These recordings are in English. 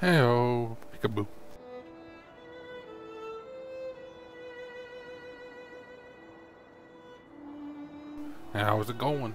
Heyo, peekaboo. How's it going?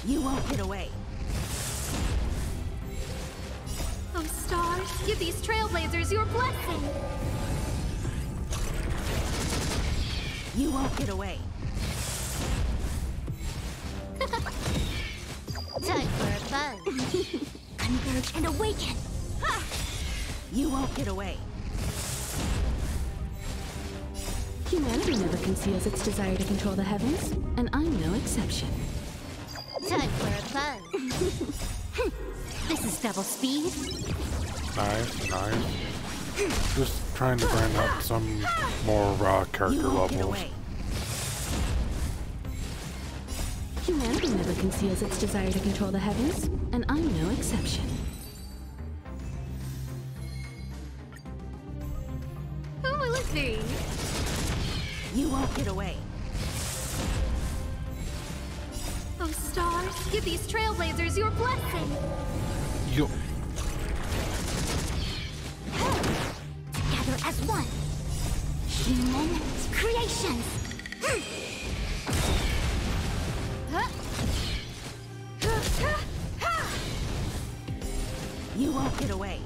You won't get away. Oh, stars, give these trailblazers your blessing. You won't get away. Time for a fun. Converge and awaken. Ha! You won't get away. Humanity never conceals its desire to control the heavens, and I'm no exception. Time for a fun. This is double speed. Nice, nice. Just trying to grind up some more character levels. Humanity never conceals its desire to control the heavens, and I'm no exception. Who will it be? You won't get away. Oh, stars, give these trailblazers your blessing. Yo. Together as one. Human creations. You won't get away.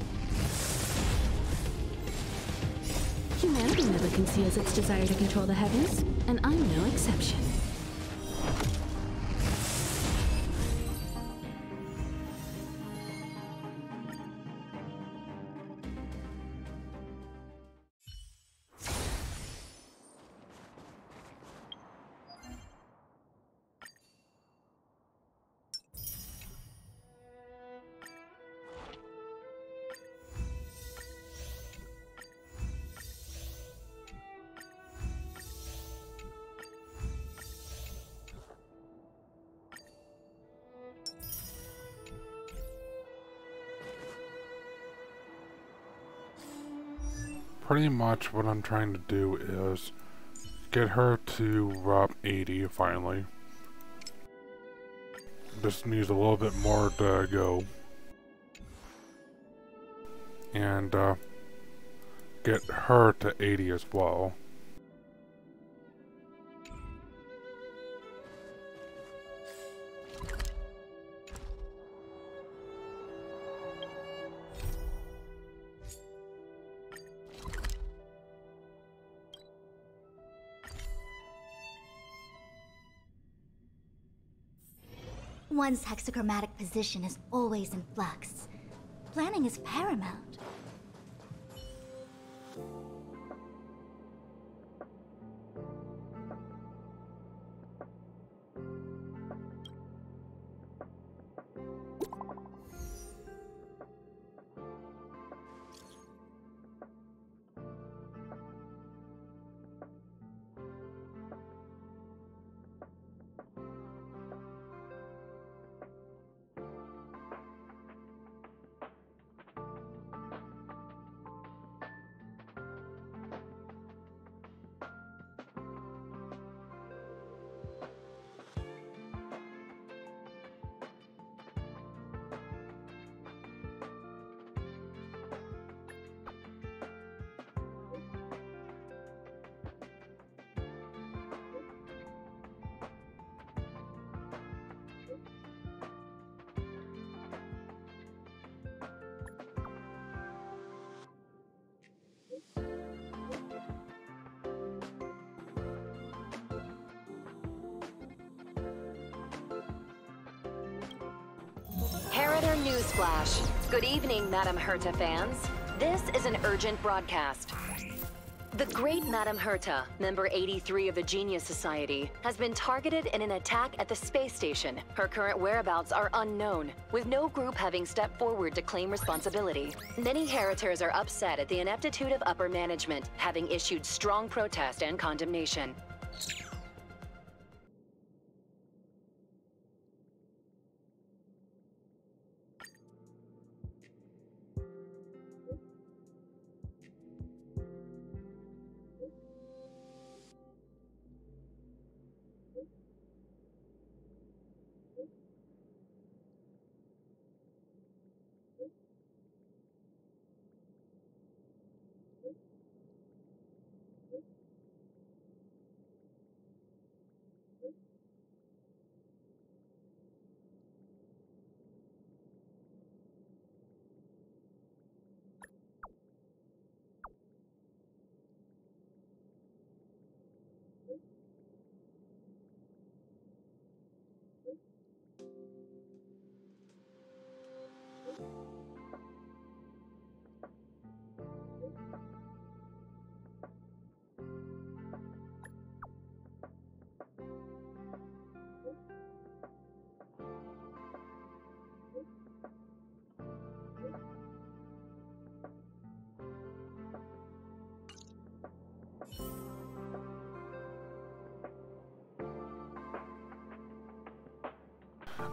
Humanity never conceals its desire to control the heavens, and I'm no exception. Pretty much what I'm trying to do is get her to 80 finally. Just needs a little bit more to go. And get her to 80 as well. One's hexachromatic position is always in flux. Planning is paramount. Newsflash. Good evening, Madam Herta fans. This is an urgent broadcast. The Great Madame Herta, member 83 of the Genius Society, has been targeted in an attack at the space station. Her current whereabouts are unknown, with no group having stepped forward to claim responsibility. Many Heritors are upset at the ineptitude of upper management, having issued strong protest and condemnation.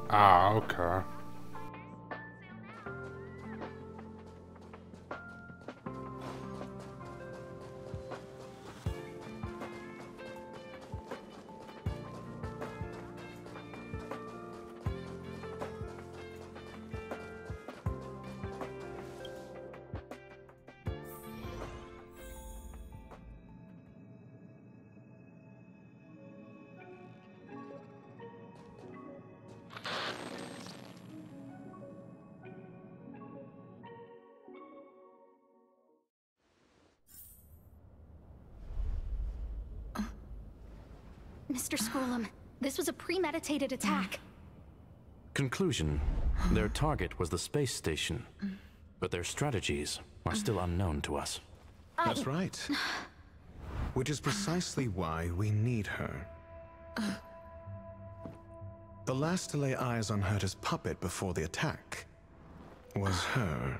Ah, okay. Mr. Scrollum, this was a premeditated attack. Conclusion: their target was the space station, but their strategies are still unknown to us. That's right. Which is precisely why we need her. The last to lay eyes on Herta's puppet before the attack was her.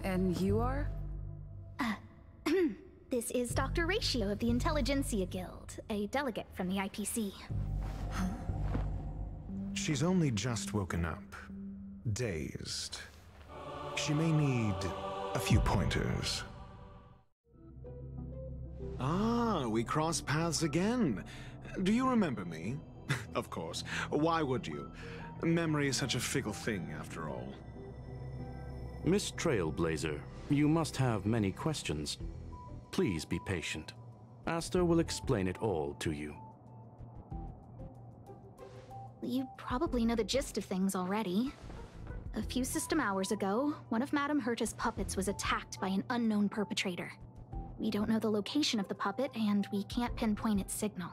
And you are? This is Dr. Ratio of the Intelligentsia Guild, a delegate from the IPC. She's only just woken up, dazed. She may need a few pointers. Ah, we cross paths again. Do you remember me? Of course. Why would you? Memory is such a fickle thing, after all. Miss Trailblazer, you must have many questions. Please be patient. Aster will explain it all to you. You probably know the gist of things already. A few system hours ago, one of Madame Herta's puppets was attacked by an unknown perpetrator. We don't know the location of the puppet, and we can't pinpoint its signal.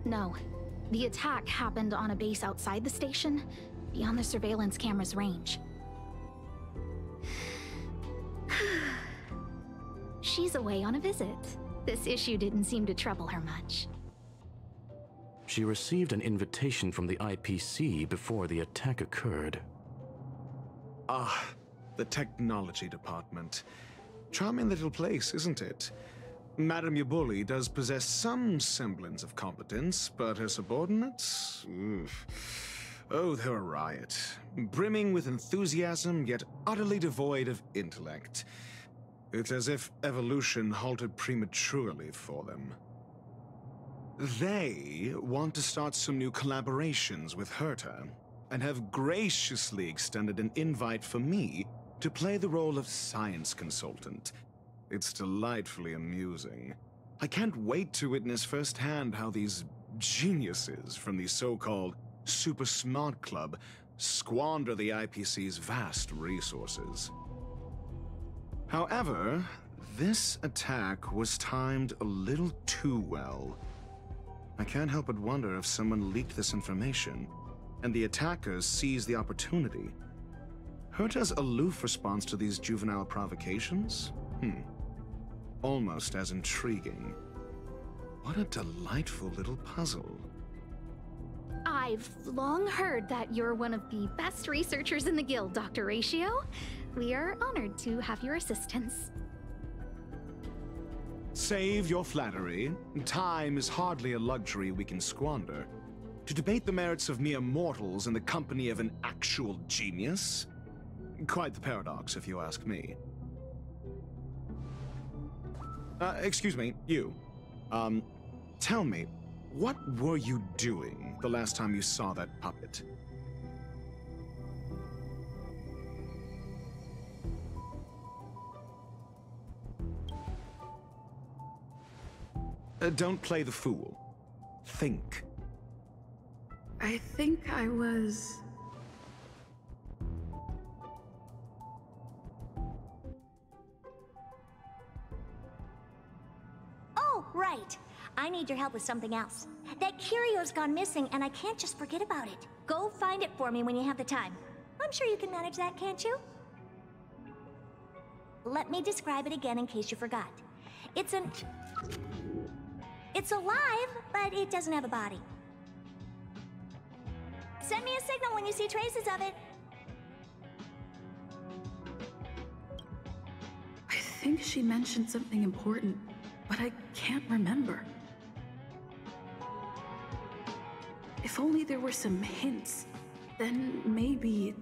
No. The attack happened on a base outside the station, beyond the surveillance camera's range. She's away on a visit. This issue didn't seem to trouble her much. She received an invitation from the IPC before the attack occurred. Ah, the technology department. Charming little place, isn't it? Madame Yabuli does possess some semblance of competence, but her subordinates? Oof. Oh, they're a riot. Brimming with enthusiasm, yet utterly devoid of intellect. It's as if evolution halted prematurely for them. They want to start some new collaborations with Herta, and have graciously extended an invite for me to play the role of science consultant. It's delightfully amusing. I can't wait to witness firsthand how these geniuses from the so-called Super Smart Club squander the IPC's vast resources. However, This attack was timed a little too well. I can't help but wonder if someone leaked this information, and the attackers seized the opportunity. Herta's aloof response to these juvenile provocations? Almost as intriguing. What a delightful little puzzle. I've long heard that you're one of the best researchers in the guild, Dr. Ratio. We are honored to have your assistance. Save your flattery. Time is hardly a luxury we can squander. To debate the merits of mere mortals in the company of an actual genius? Quite the paradox, if you ask me. Excuse me, you. Tell me, what were you doing the last time you saw that puppet? Don't play the fool. Think. I think I was... Oh, right. I need your help with something else. That curio's gone missing, and I can't just forget about it. Go find it for me when you have the time. I'm sure you can manage that, can't you? Let me describe it again in case you forgot. It's alive, but it doesn't have a body. Send me a signal when you see traces of it. I think she mentioned something important, but I can't remember. If only there were some hints, then maybe...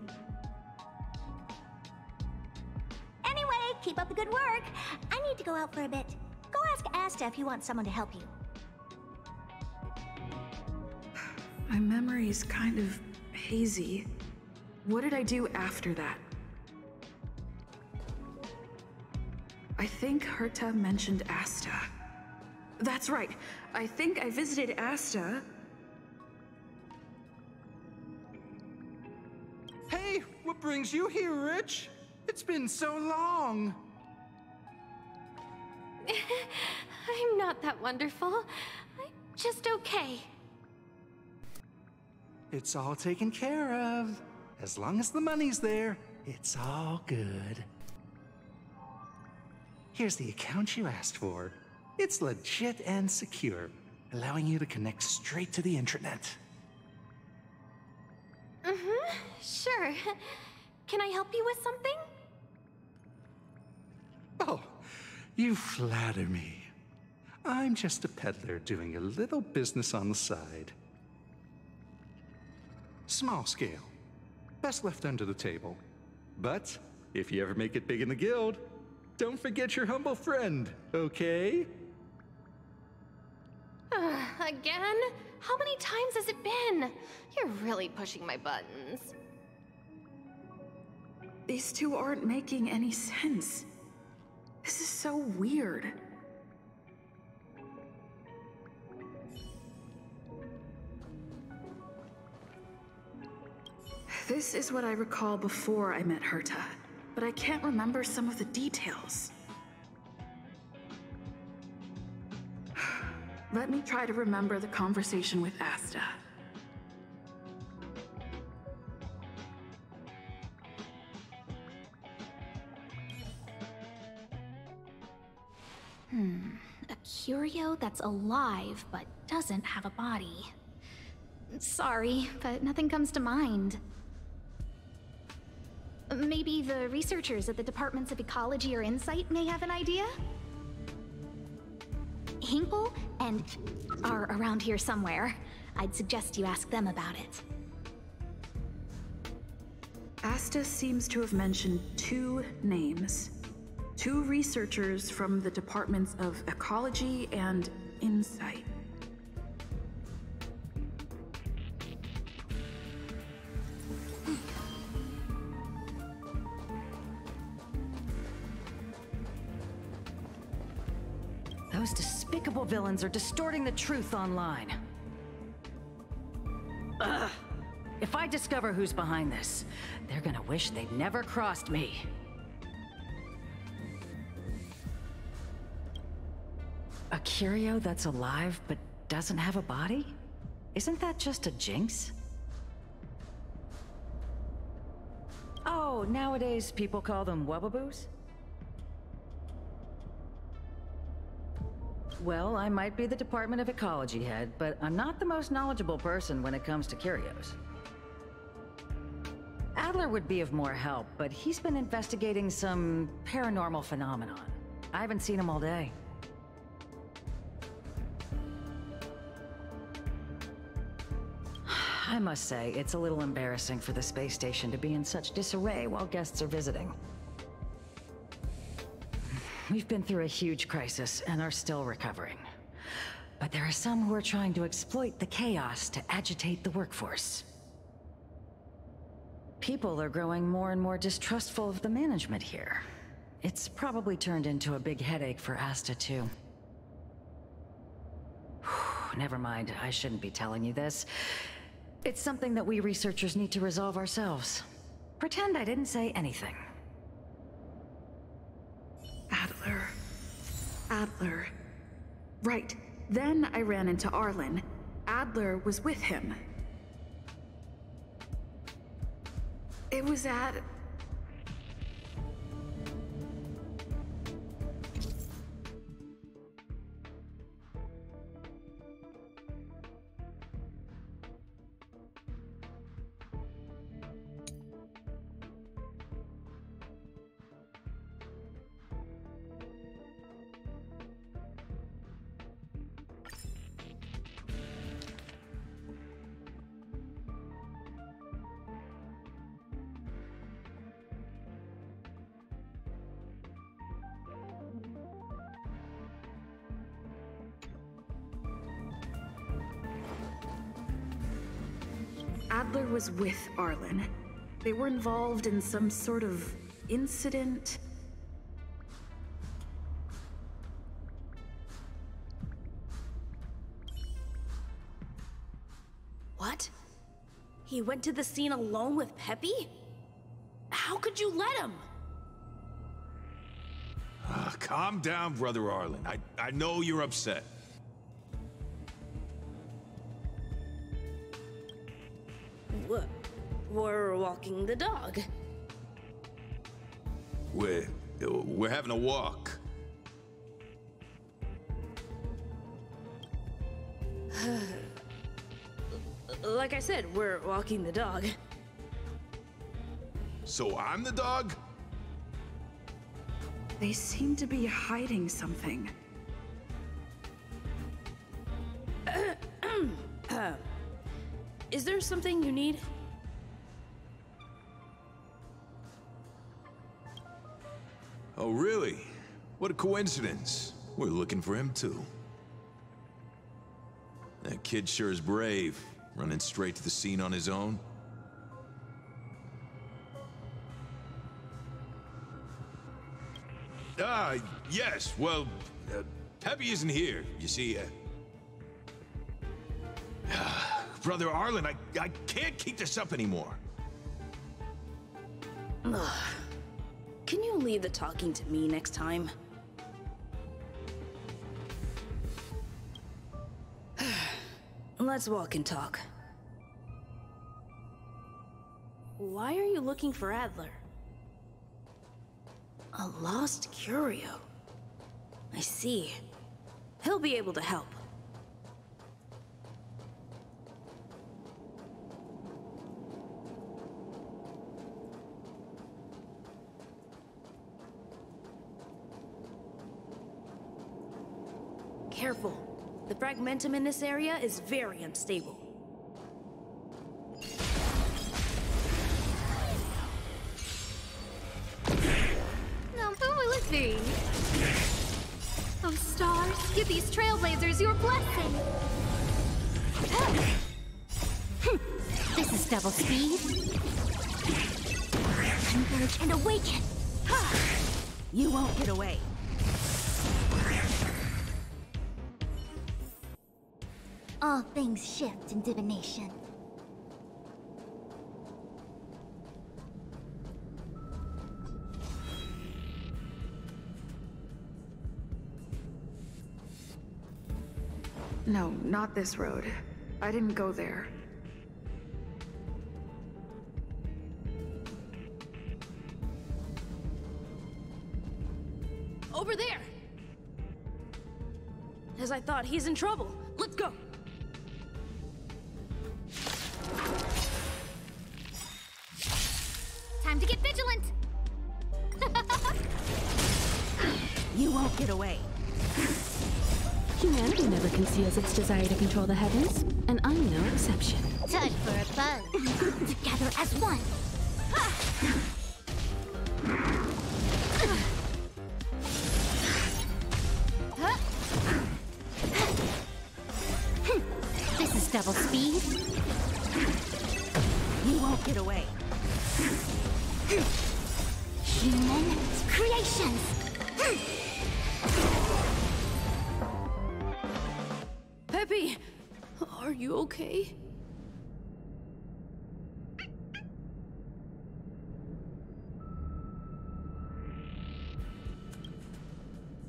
Anyway, keep up the good work. I need to go out for a bit. Go ask Asta if you want someone to help you. My memory's kind of hazy. What did I do after that? I think Herta mentioned Asta. That's right. I think I visited Asta. Hey, what brings you here, Rich? It's been so long. I'm not that wonderful. I'm just okay. It's all taken care of. As long as the money's there, it's all good. Here's the account you asked for. It's legit and secure, allowing you to connect straight to the intranet. Sure. Can I help you with something? Oh, you flatter me. I'm just a peddler doing a little business on the side. Small scale. Best left under the table. But if you ever make it big in the guild, don't forget your humble friend, okay? Again? How many times has it been? You're really pushing my buttons. These two aren't making any sense. This is so weird. This is what I recall before I met Herta, but I can't remember some of the details. Let me try to remember the conversation with Asta. A curio that's alive but doesn't have a body. Sorry, but nothing comes to mind. Maybe the researchers at the Departments of Ecology or Insight may have an idea? Hinkle and are around here somewhere. I'd suggest you ask them about it. Asta seems to have mentioned two names. Two researchers from the Departments of Ecology and Insight. Those despicable villains are distorting the truth online. Ugh. If I discover who's behind this, they're gonna wish they'd never crossed me. A curio that's alive but doesn't have a body? Isn't that just a jinx? Oh, nowadays people call them wubbaboos? Well, I might be the Department of Ecology head, but I'm not the most knowledgeable person when it comes to curios. Adler would be of more help, but he's been investigating some paranormal phenomenon. I haven't seen him all day. I must say, it's a little embarrassing for the space station to be in such disarray while guests are visiting. We've been through a huge crisis and are still recovering. But there are some who are trying to exploit the chaos to agitate the workforce. People are growing more and more distrustful of the management here. It's probably turned into a big headache for Asta, too. Never mind, I shouldn't be telling you this. It's something that we researchers need to resolve ourselves. Pretend I didn't say anything. Adler. Right. Then I ran into Arlen. Adler was with him. It was at... Adler was with Arlen. They were involved in some sort of incident. What? He went to the scene alone with Peppy? How could you let him? Calm down, Brother Arlen. I know you're upset. We're walking the dog. We're having a walk. Like I said, we're walking the dog. So I'm the dog? They seem to be hiding something. Is there something you need? Oh, really? What a coincidence. We're looking for him, too. That kid sure is brave, running straight to the scene on his own. Yes, well, Peppy isn't here, you see. Brother Arlen, I can't keep this up anymore. Can you leave the talking to me next time? Let's walk and talk. Why are you looking for Adler? A lost curio. I see. He'll be able to help. Careful. The fragmentum in this area is very unstable. Now who will it be? Oh, stars, give these trailblazers your blessing! This is double speed. Converge and awaken. You won't get away. All things shift in divination. No, not this road. I didn't go there. Over there! As I thought, he's in trouble. Let's go! Time to get vigilant! You won't get away. Humanity never conceals its desire to control the heavens, and I'm no exception. Time for a buzz. Together as one. This is double speed. You won't get away. Human creations. Peppy! Are you okay?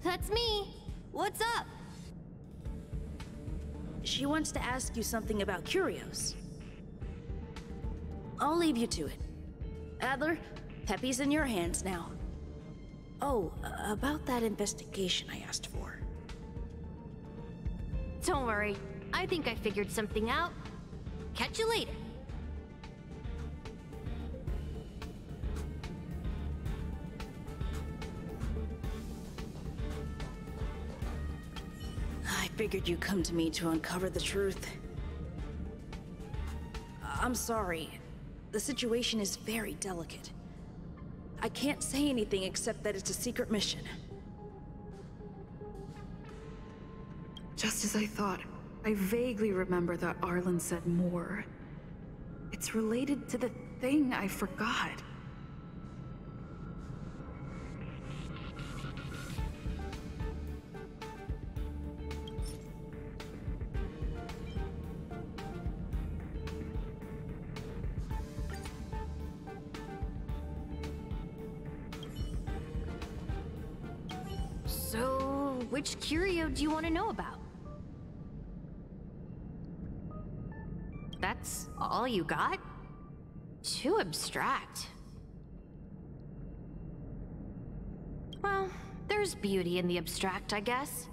That's me. What's up? She wants to ask you something about curios. I'll leave you to it. Adler, Peppy's in your hands now. Oh, about that investigation I asked for. Don't worry. I think I figured something out. Catch you later. I figured you'd come to me to uncover the truth. I'm sorry. The situation is very delicate. I can't say anything except that it's a secret mission. Just as I thought, I vaguely remember that Arlen said more. It's related to the thing I forgot. So, which curio do you want to know about? That's all you got? Too abstract. Well, there's beauty in the abstract, I guess.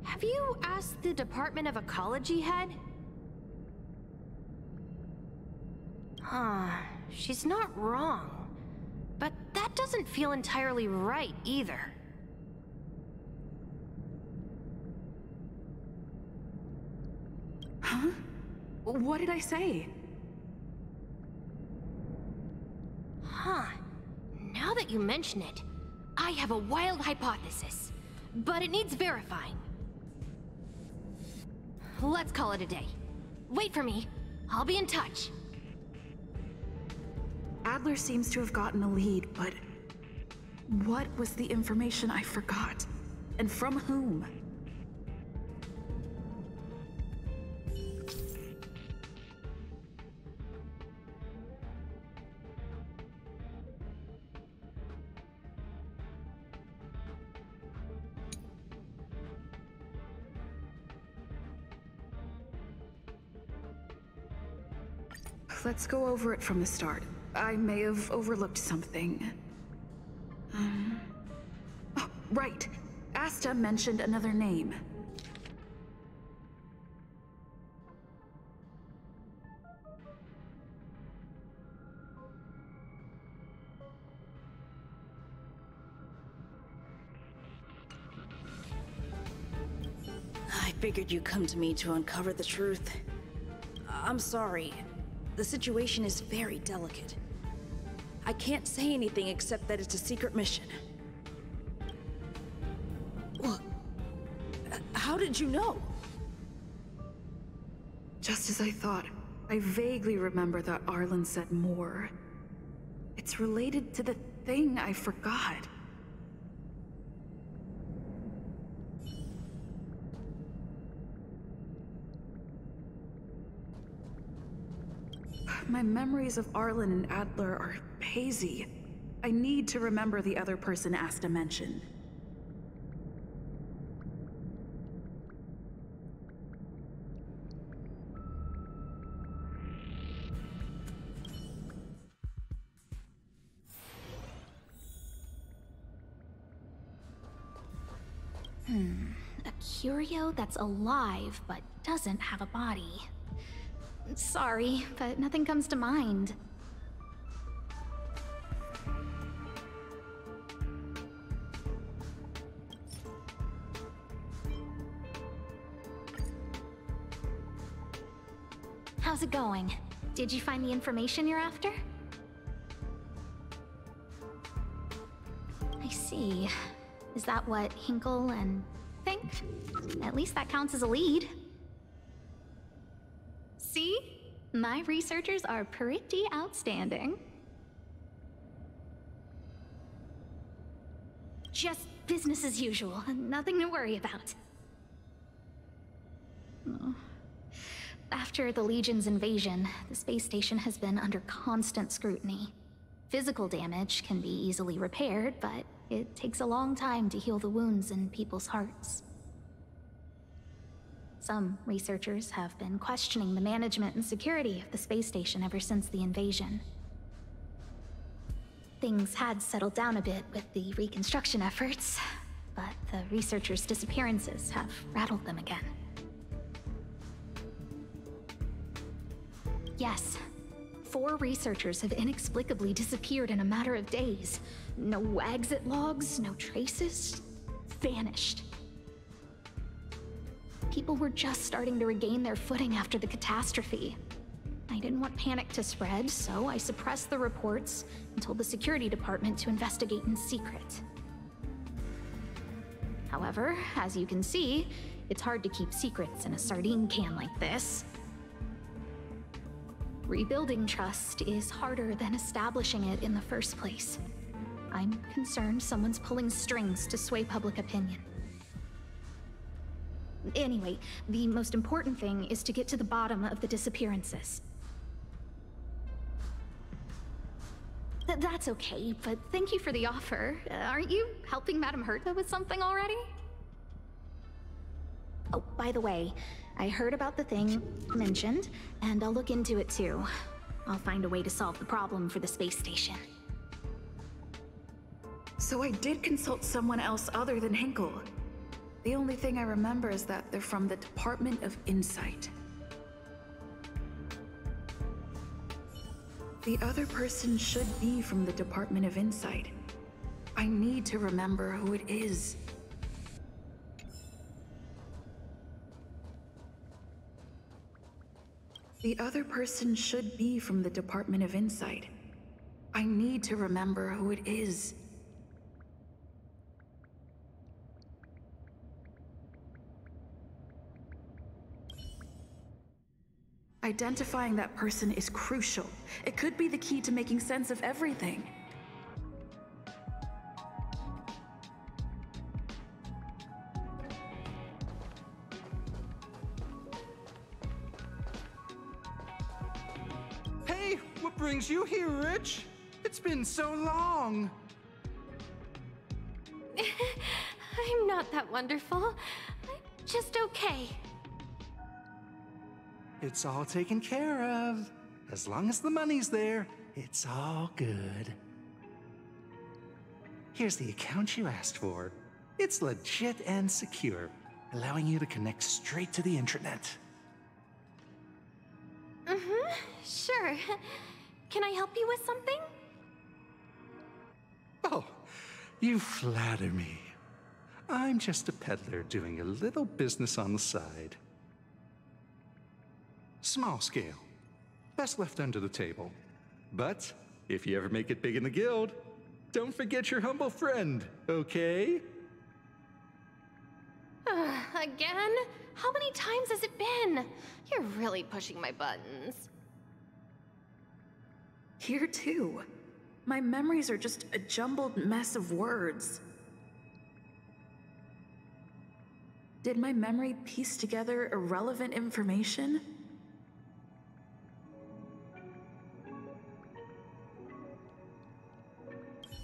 Have you asked the Department of Ecology head? She's not wrong. But that doesn't feel entirely right, either. Huh? What did I say? Huh. Now that you mention it, I have a wild hypothesis. But it needs verifying. Let's call it a day. Wait for me. I'll be in touch. Adler seems to have gotten a lead, but what was the information I forgot? And from whom? Let's go over it from the start. I may have overlooked something. Oh, right. Asta mentioned another name. I figured you'd come to me to uncover the truth. I'm sorry. The situation is very delicate. I can't say anything except that it's a secret mission. What? How did you know? Just as I thought, I vaguely remember that Arlen said more. It's related to the thing I forgot. My memories of Arlen and Adler are hazy. I need to remember the other person Asta mentioned. A curio that's alive but doesn't have a body. Sorry, but nothing comes to mind. How's it going? Did you find the information you're after? I see. Is that what Hinkle and think? At least that counts as a lead. See? My researchers are pretty outstanding. Just business as usual. Nothing to worry about. Oh. After the Legion's invasion, the space station has been under constant scrutiny. Physical damage can be easily repaired, but it takes a long time to heal the wounds in people's hearts. Some researchers have been questioning the management and security of the space station ever since the invasion. Things had settled down a bit with the reconstruction efforts, but the researchers' disappearances have rattled them again. Yes, 4 researchers have inexplicably disappeared in a matter of days. No exit logs, no traces. Vanished. People were just starting to regain their footing after the catastrophe. I didn't want panic to spread, so I suppressed the reports and told the security department to investigate in secret. However, as you can see, it's hard to keep secrets in a sardine can like this. Rebuilding trust is harder than establishing it in the first place. I'm concerned someone's pulling strings to sway public opinion. Anyway, the most important thing is to get to the bottom of the disappearances. That's okay, but thank you for the offer. Aren't you helping Madame Herta with something already? Oh, by the way, I heard about the thing mentioned, and I'll look into it too. I'll find a way to solve the problem for the space station. So I did consult someone else other than Hinkle. The only thing I remember is that they're from the Department of Insight. The other person should be from the Department of Insight. I need to remember who it is. The other person should be from the Department of Insight. I need to remember who it is. Identifying that person is crucial. It could be the key to making sense of everything. Hey, what brings you here, Rich? It's been so long. I'm not that wonderful. I'm just okay. It's all taken care of. As long as the money's there, it's all good. Here's the account you asked for. It's legit and secure, allowing you to connect straight to the intranet. Sure. Can I help you with something? Oh, you flatter me. I'm just a peddler doing a little business on the side. Small scale. Best left under the table. But if you ever make it big in the guild, don't forget your humble friend, okay? Again? How many times has it been? You're really pushing my buttons. Here too. My memories are just a jumbled mess of words. Did my memory piece together irrelevant information?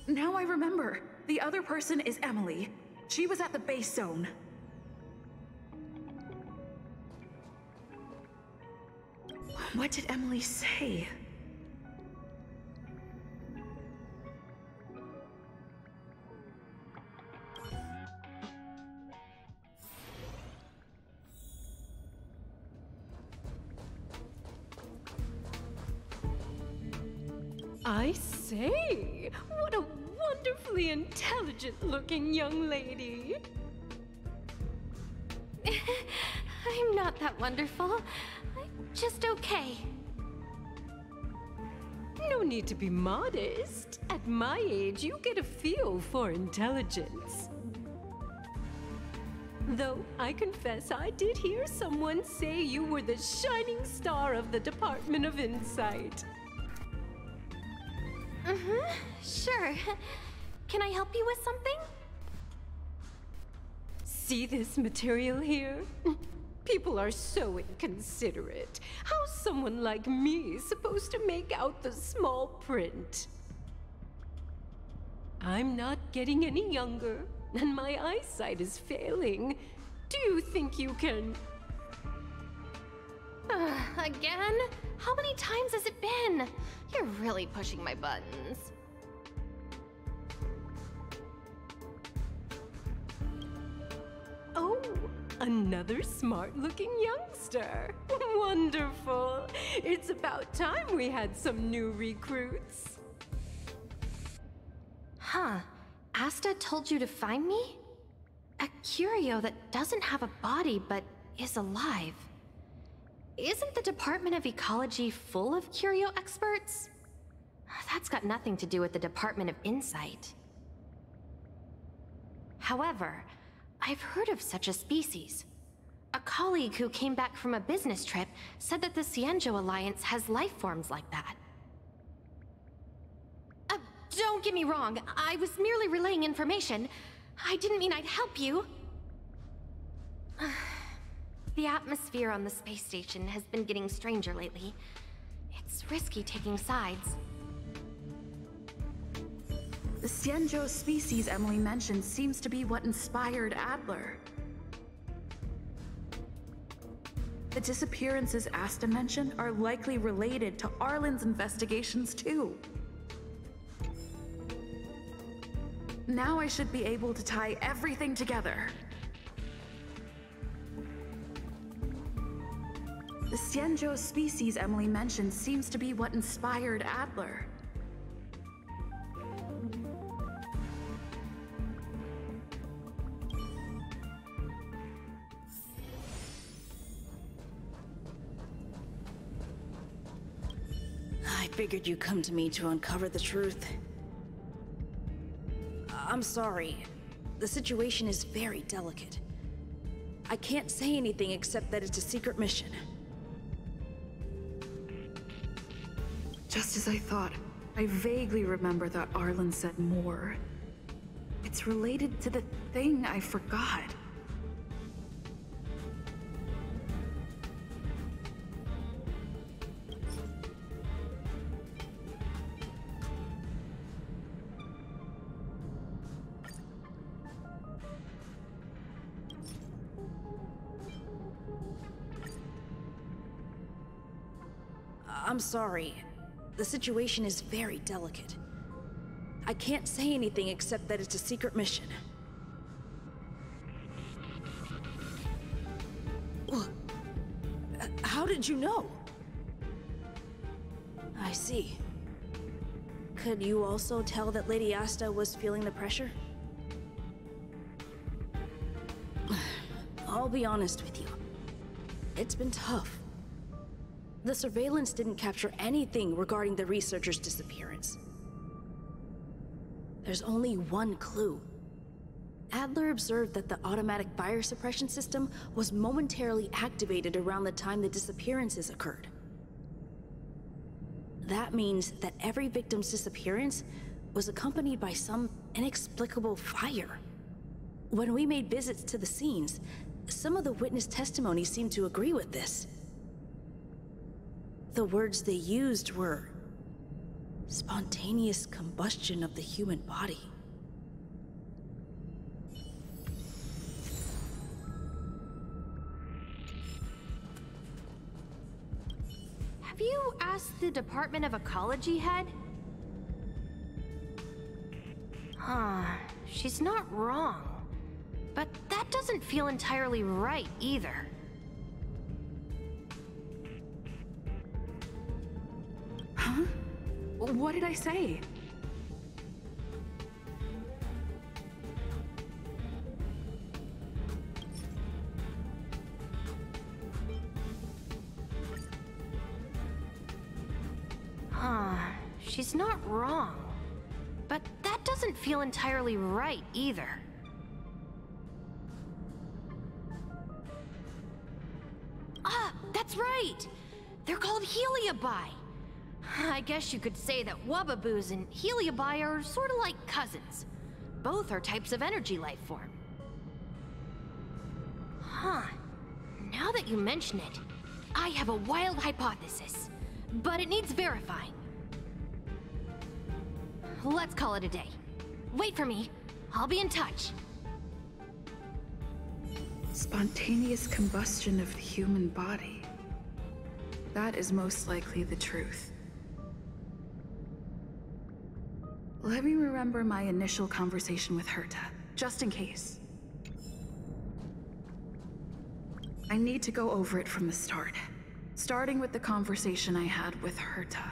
Now I remember. The other person is Emily. She was at the base zone. What did Emily say? I say, what a wonderfully intelligent-looking young lady. I'm not that wonderful. I'm just okay. No need to be modest. At my age, you get a feel for intelligence. Though I confess I did hear someone say you were the shining star of the Department of Insight. Sure. Can I help you with something? See this material here? People are so inconsiderate. How's someone like me supposed to make out the small print? I'm not getting any younger, and my eyesight is failing. Do you think you can... Again? How many times has it been? You're really pushing my buttons. Oh, another smart-looking youngster. Wonderful. It's about time we had some new recruits. Huh. Asta told you to find me? A curio that doesn't have a body but is alive. Isn't the Department of Ecology full of curio experts? That's got nothing to do with the Department of Insight. However, I've heard of such a species. A colleague who came back from a business trip said that the Cienjo Alliance has life forms like that. Don't get me wrong, I was merely relaying information. I didn't mean I'd help you. The atmosphere on the space station has been getting stranger lately. It's risky taking sides. The Cienjo species Emily mentioned seems to be what inspired Adler. The disappearances Asta mentioned are likely related to Arlen's investigations too. Now I should be able to tie everything together. The Cienjo species Emily mentioned seems to be what inspired Adler. I figured you'd come to me to uncover the truth. I'm sorry. The situation is very delicate. I can't say anything except that it's a secret mission. Just as I thought, I vaguely remember that Arlen said more. It's related to the thing I forgot. I'm sorry. The situation is very delicate. I can't say anything except that it's a secret mission. How did you know? I see. Could you also tell that Lady Asta was feeling the pressure? I'll be honest with you. It's been tough. The surveillance didn't capture anything regarding the researcher's disappearance. There's only one clue. Adler observed that the automatic fire suppression system was momentarily activated around the time the disappearances occurred. That means that every victim's disappearance was accompanied by some inexplicable fire. When we made visits to the scenes, some of the witness testimony seemed to agree with this. The words they used were spontaneous combustion of the human body. Have you asked the Department of Ecology head? She's not wrong. But that doesn't feel entirely right either. Huh? What did I say? She's not wrong. But that doesn't feel entirely right either. Ah, that's right! They're called Heliobi. I guess you could say that Wubbaboos and Heliobi are sort of like cousins. Both are types of energy life form. Huh. Now that you mention it, I have a wild hypothesis, but it needs verifying. Let's call it a day. Wait for me. I'll be in touch. Spontaneous combustion of the human body. That is most likely the truth. Let me remember my initial conversation with Herta, just in case. I need to go over it from the start, starting with the conversation I had with Herta.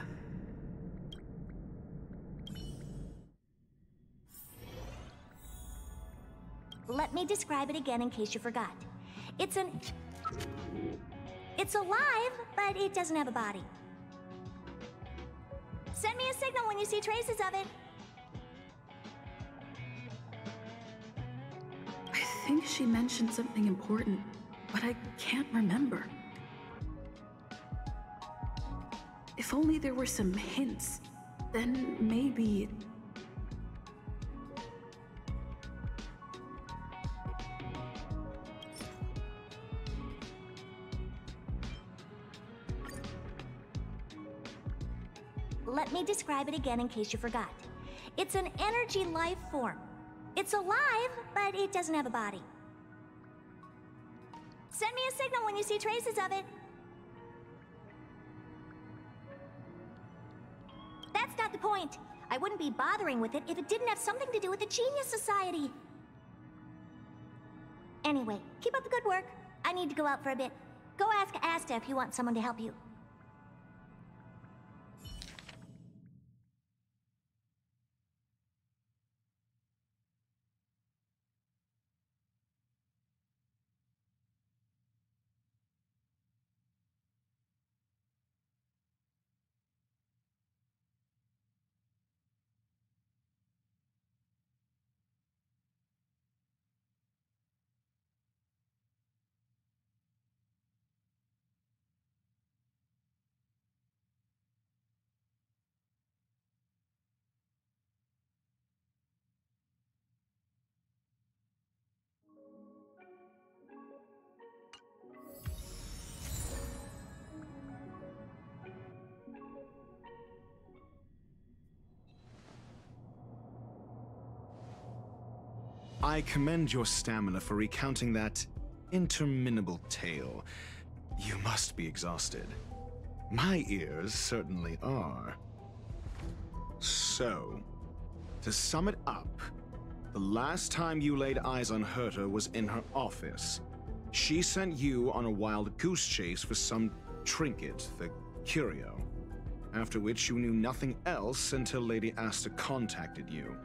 Let me describe it again in case you forgot. It's alive, but it doesn't have a body. Send me a signal when you see traces of it. I think she mentioned something important, but I can't remember. If only there were some hints, then maybe... Let me describe it again in case you forgot. It's an energy life form. It's alive, but it doesn't have a body. Send me a signal when you see traces of it. That's not the point. I wouldn't be bothering with it if it didn't have something to do with the Genius Society. Anyway, keep up the good work. I need to go out for a bit. Go ask Asta if you want someone to help you. I commend your stamina for recounting that interminable tale. You must be exhausted. My ears certainly are. So, to sum it up, the last time you laid eyes on Herta was in her office. She sent you on a wild goose chase for some trinket, the curio. After which you knew nothing else until Lady Asta contacted you.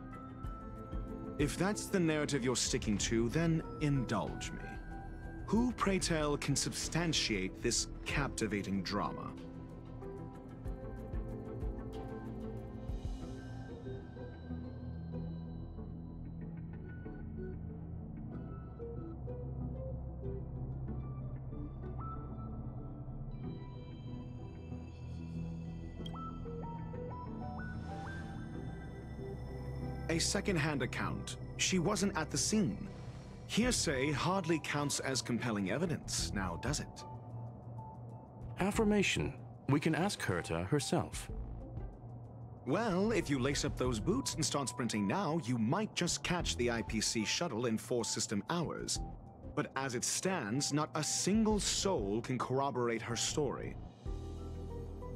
If that's the narrative you're sticking to, then indulge me. Who, pray tell, can substantiate this captivating drama? A second-hand account. She wasn't at the scene. Hearsay hardly counts as compelling evidence, now does it? Affirmation. We can ask Herta herself. Well, if you lace up those boots and start sprinting now, you might just catch the IPC shuttle in 4 system hours. But as it stands, not a single soul can corroborate her story.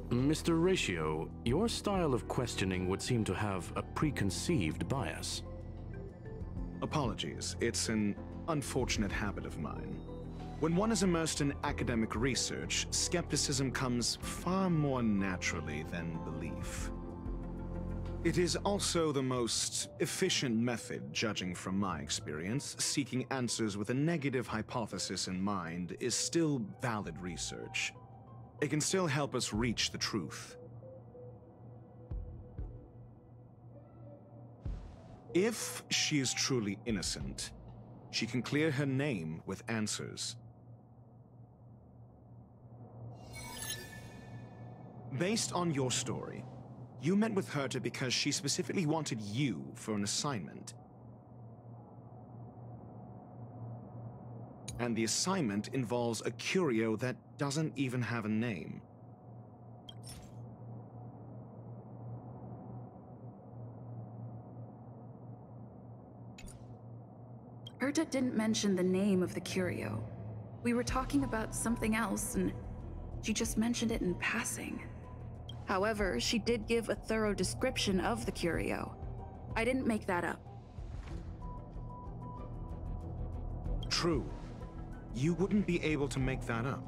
Mr. Ratio, your style of questioning would seem to have a preconceived bias. Apologies, it's an unfortunate habit of mine. When one is immersed in academic research, skepticism comes far more naturally than belief. It is also the most efficient method, judging from my experience. Seeking answers with a negative hypothesis in mind is still valid research. It can still help us reach the truth. If she is truly innocent, she can clear her name with answers. Based on your story, you met with Herta because she specifically wanted you for an assignment. And the assignment involves a curio that doesn't even have a name. Herta didn't mention the name of the curio. We were talking about something else, and she just mentioned it in passing. However, she did give a thorough description of the curio. I didn't make that up. True. You wouldn't be able to make that up.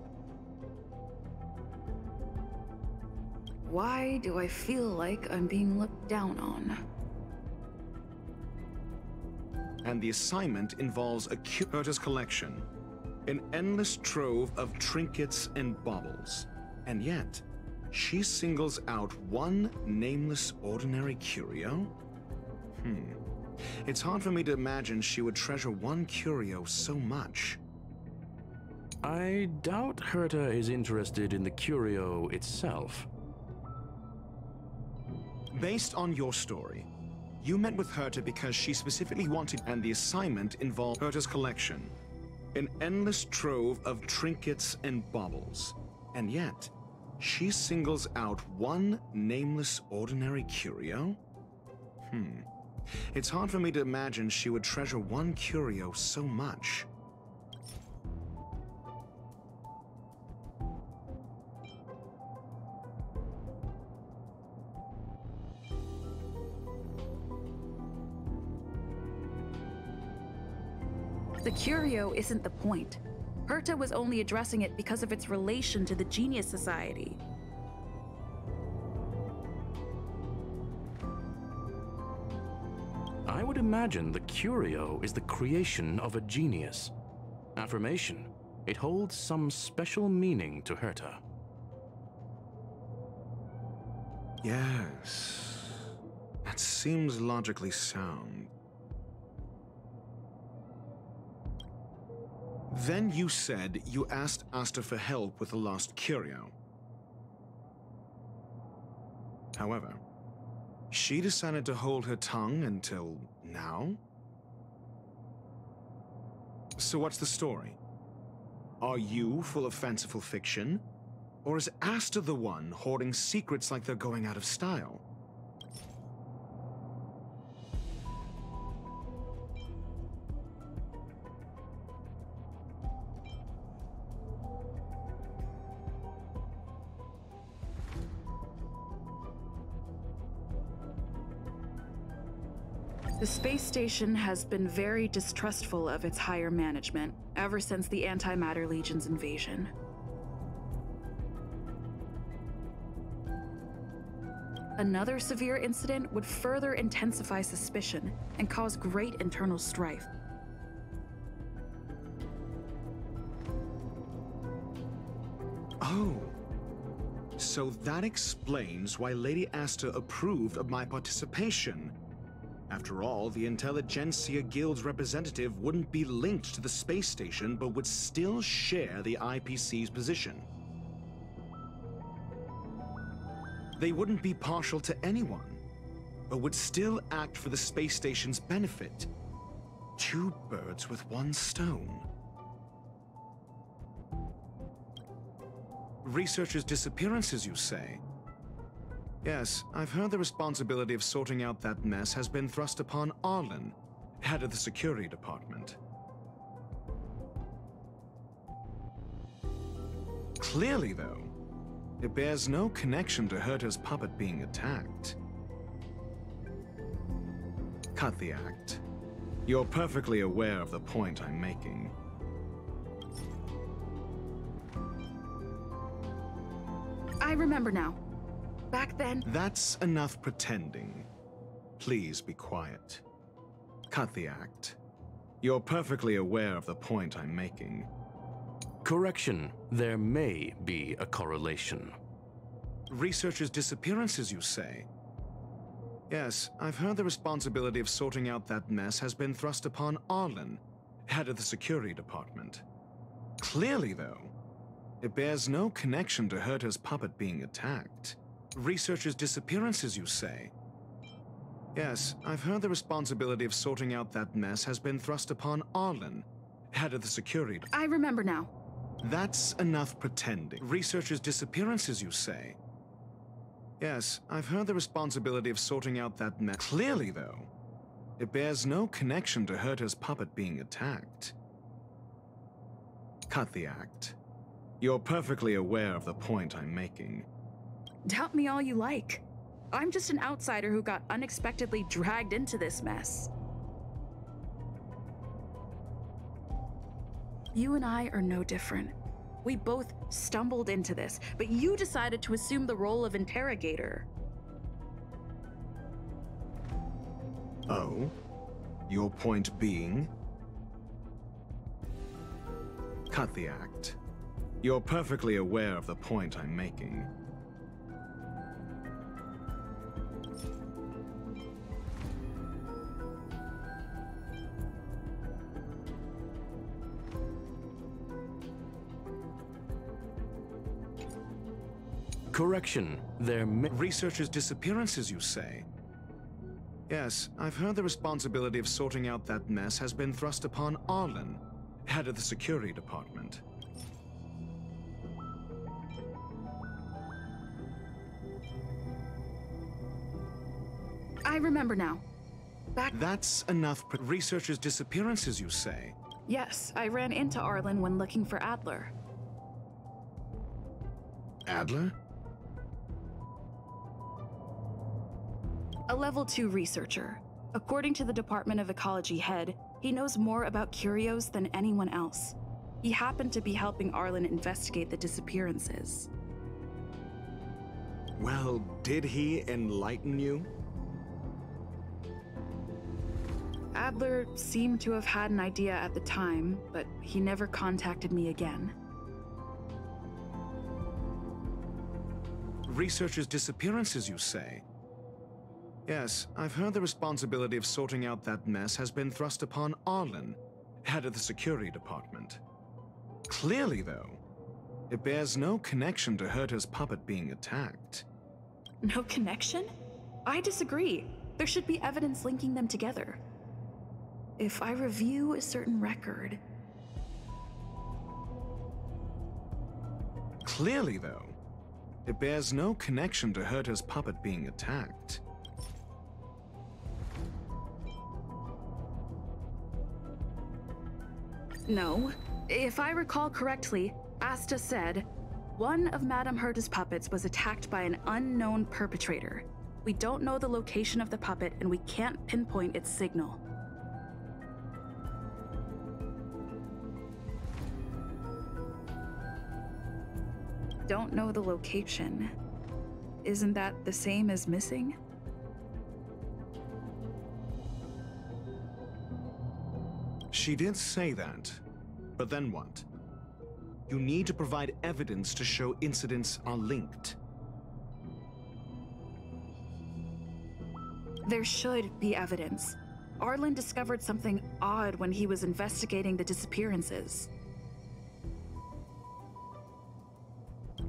Why do I feel like I'm being looked down on? And the assignment involves a Herta's collection. An endless trove of trinkets and baubles. And yet, she singles out one nameless ordinary curio? It's hard for me to imagine she would treasure one curio so much. I doubt Herta is interested in the curio itself. Based on your story, you met with Herta because she specifically wanted, and the assignment involved Herta's collection. An endless trove of trinkets and baubles. And yet, she singles out one nameless ordinary curio? It's hard for me to imagine she would treasure one curio so much. The curio isn't the point. Herta was only addressing it because of its relation to the Genius Society. I would imagine the curio is the creation of a genius. Affirmation. It holds some special meaning to Herta. Yes. That seems logically sound. Then you said you asked Asta for help with the lost curio. However, she decided to hold her tongue until now? So what's the story? Are you full of fanciful fiction? Or is Asta the one hoarding secrets like they're going out of style? The space station has been very distrustful of its higher management ever since the Antimatter Legion's invasion. Another severe incident would further intensify suspicion and cause great internal strife. Oh. So that explains why Lady Asta approved of my participation. After all, the Intelligentsia Guild's representative wouldn't be linked to the space station, but would still share the IPC's position. They wouldn't be partial to anyone, but would still act for the space station's benefit. Two birds with one stone. Researchers' disappearances, you say? Yes, I've heard the responsibility of sorting out that mess has been thrust upon Arlen, head of the security department. Clearly, though, it bears no connection to Herta's puppet being attacked. Cut the act. You're perfectly aware of the point I'm making. I remember now. Back then... That's enough pretending. Please be quiet. Cut the act. You're perfectly aware of the point I'm making. Correction. There may be a correlation. Researchers' disappearances, you say? Yes, I've heard the responsibility of sorting out that mess has been thrust upon Arlen, head of the security department. Clearly, though, it bears no connection to Herta's puppet being attacked. Researchers' disappearances, you say? Yes, I've heard the responsibility of sorting out that mess has been thrust upon Arlen, head of the security. I remember now. That's enough pretending. Researchers' disappearances, you say? Yes, I've heard the responsibility of sorting out that mess. Clearly, though, it bears no connection to Herta's puppet being attacked. Cut the act. You're perfectly aware of the point I'm making. Doubt me all you like. I'm just an outsider who got unexpectedly dragged into this mess. You and I are no different. We both stumbled into this, but you decided to assume the role of interrogator. Oh? Your point being? Cut the act. You're perfectly aware of the point I'm making. Correction. There may... Researchers' disappearances, you say? Yes, I've heard the responsibility of sorting out that mess has been thrust upon Arlen, head of the security department. I remember now. That's enough. Researchers' disappearances, you say? Yes, I ran into Arlen when looking for Adler. Adler? A level 2 researcher. According to the Department of Ecology head, he knows more about curios than anyone else. He happened to be helping Arlen investigate the disappearances. Well, did he enlighten you? Adler seemed to have had an idea at the time, but he never contacted me again. Researchers' disappearances, you say? Yes, I've heard the responsibility of sorting out that mess has been thrust upon Arlen, head of the security department. Clearly, though, it bears no connection to Herta's puppet being attacked. No connection? I disagree. There should be evidence linking them together. If I review a certain record... Clearly, though, it bears no connection to Herta's puppet being attacked. No. If I recall correctly, Asta said, one of Madame Herta's puppets was attacked by an unknown perpetrator. We don't know the location of the puppet and we can't pinpoint its signal. Don't know the location. Isn't that the same as missing? She did say that, but then what? You need to provide evidence to show incidents are linked. There should be evidence. Arlen discovered something odd when he was investigating the disappearances.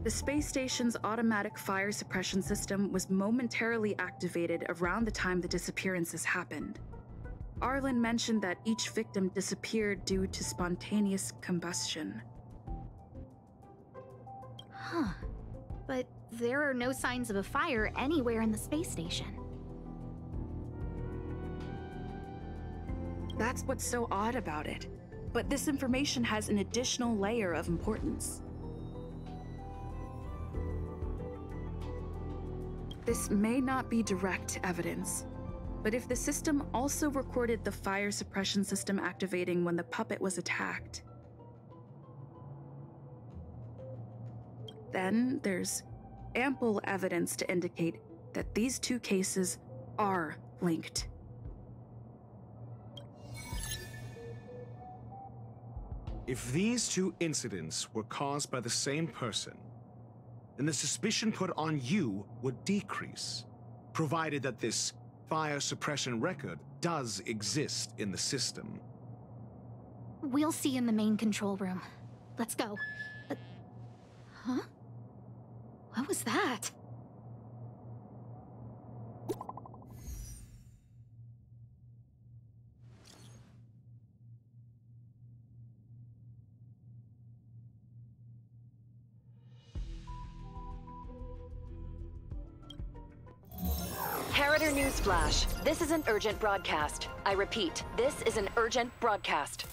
The space station's automatic fire suppression system was momentarily activated around the time the disappearances happened. Arlen mentioned that each victim disappeared due to spontaneous combustion. Huh. But there are no signs of a fire anywhere in the space station. That's what's so odd about it. But this information has an additional layer of importance. This may not be direct evidence, but if the system also recorded the fire suppression system activating when the puppet was attacked, then there's ample evidence to indicate that these two cases are linked. If these two incidents were caused by the same person, then the suspicion put on you would decrease, provided that this fire suppression record does exist in the system. We'll see in the main control room. Let's go. Huh? What was that? Harrider Newsflash. This is an urgent broadcast. I repeat, this is an urgent broadcast.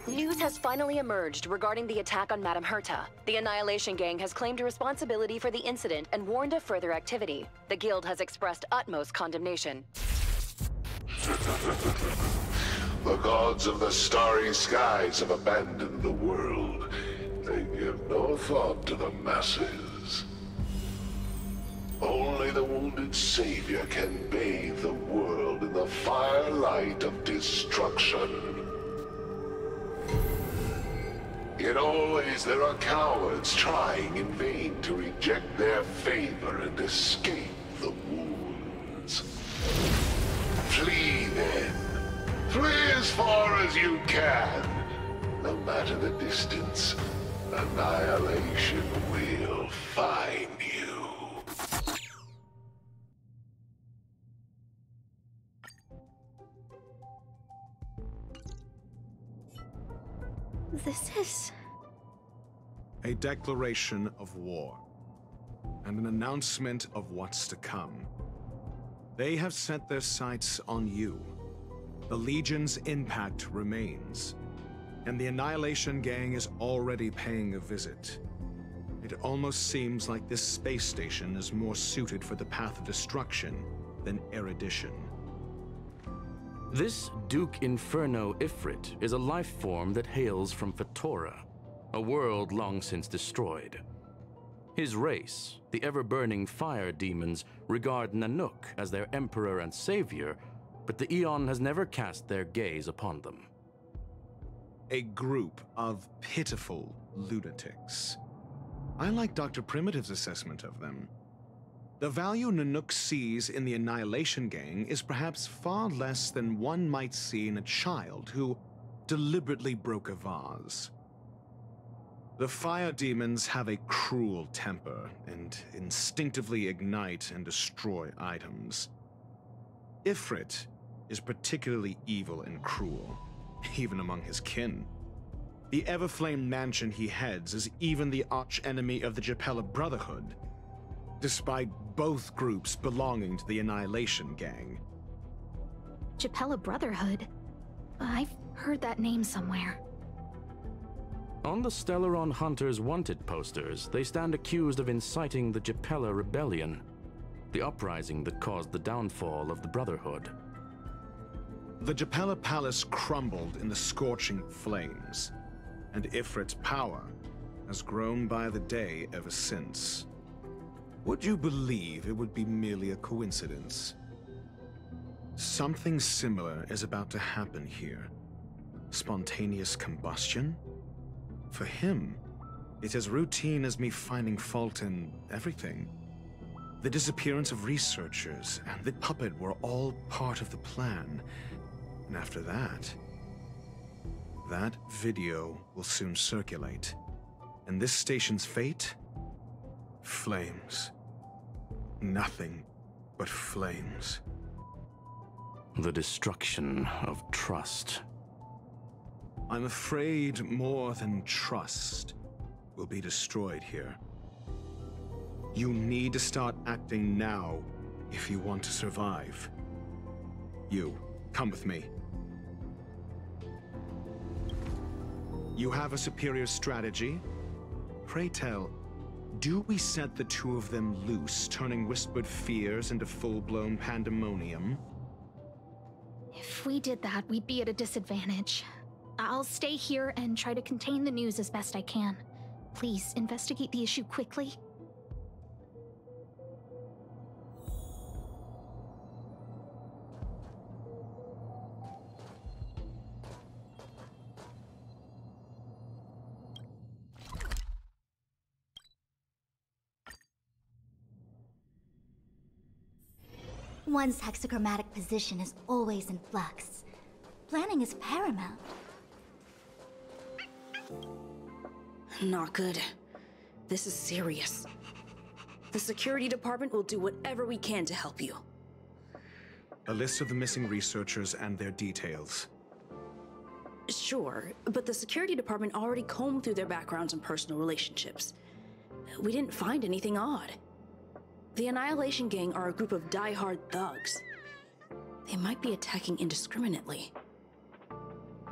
News has finally emerged regarding the attack on Madame Herta. The Annihilation Gang has claimed responsibility for the incident and warned of further activity. The Guild has expressed utmost condemnation. The gods of the starry skies have abandoned the world. They give no thought to the masses. Only the wounded savior can bathe the world in the firelight of destruction. Yet always there are cowards trying in vain to reject their favor and escape the wounds. Flee then. Flee as far as you can. No matter the distance, annihilation will find you. This is... A declaration of war, and an announcement of what's to come. They have set their sights on you. The Legion's impact remains, and the Annihilation Gang is already paying a visit. It almost seems like this space station is more suited for the path of destruction than erudition. This Duke Inferno Ifrit is a life form that hails from Fatora, a world long since destroyed. His race, the ever-burning fire demons, regard Nanook as their emperor and savior, but the Eon has never cast their gaze upon them. A group of pitiful lunatics. I like Dr. Primitive's assessment of them. The value Nanook sees in the Annihilation Gang is perhaps far less than one might see in a child who deliberately broke a vase. The fire demons have a cruel temper and instinctively ignite and destroy items. Ifrit is particularly evil and cruel, even among his kin. The Everflame mansion he heads is even the arch-enemy of the Japella Brotherhood, despite both groups belonging to the Annihilation Gang. Japella Brotherhood? I've heard that name somewhere. On the Stellaron Hunters wanted posters, they stand accused of inciting the Japella Rebellion, the uprising that caused the downfall of the Brotherhood. The Japella Palace crumbled in the scorching flames, and Ifrit's power has grown by the day ever since. Would you believe it would be merely a coincidence? Something similar is about to happen here. Spontaneous combustion? For him, it's as routine as me finding fault in everything. The disappearance of researchers and the puppet were all part of the plan. And after that, that video will soon circulate. And this station's fate? Flames. Nothing but flames. The destruction of trust. I'm afraid more than trust will be destroyed here. You need to start acting now if you want to survive. You, come with me. You have a superior strategy? Pray tell, do we set the two of them loose, turning whispered fears into full-blown pandemonium? If we did that, we'd be at a disadvantage. I'll stay here and try to contain the news as best I can. Please, investigate the issue quickly. One's hexagrammatic position is always in flux. Planning is paramount. Not good. This is serious. The security department will do whatever we can to help you. A list of the missing researchers and their details. Sure, but the security department already combed through their backgrounds and personal relationships. We didn't find anything odd. The Annihilation Gang are a group of die-hard thugs. They might be attacking indiscriminately.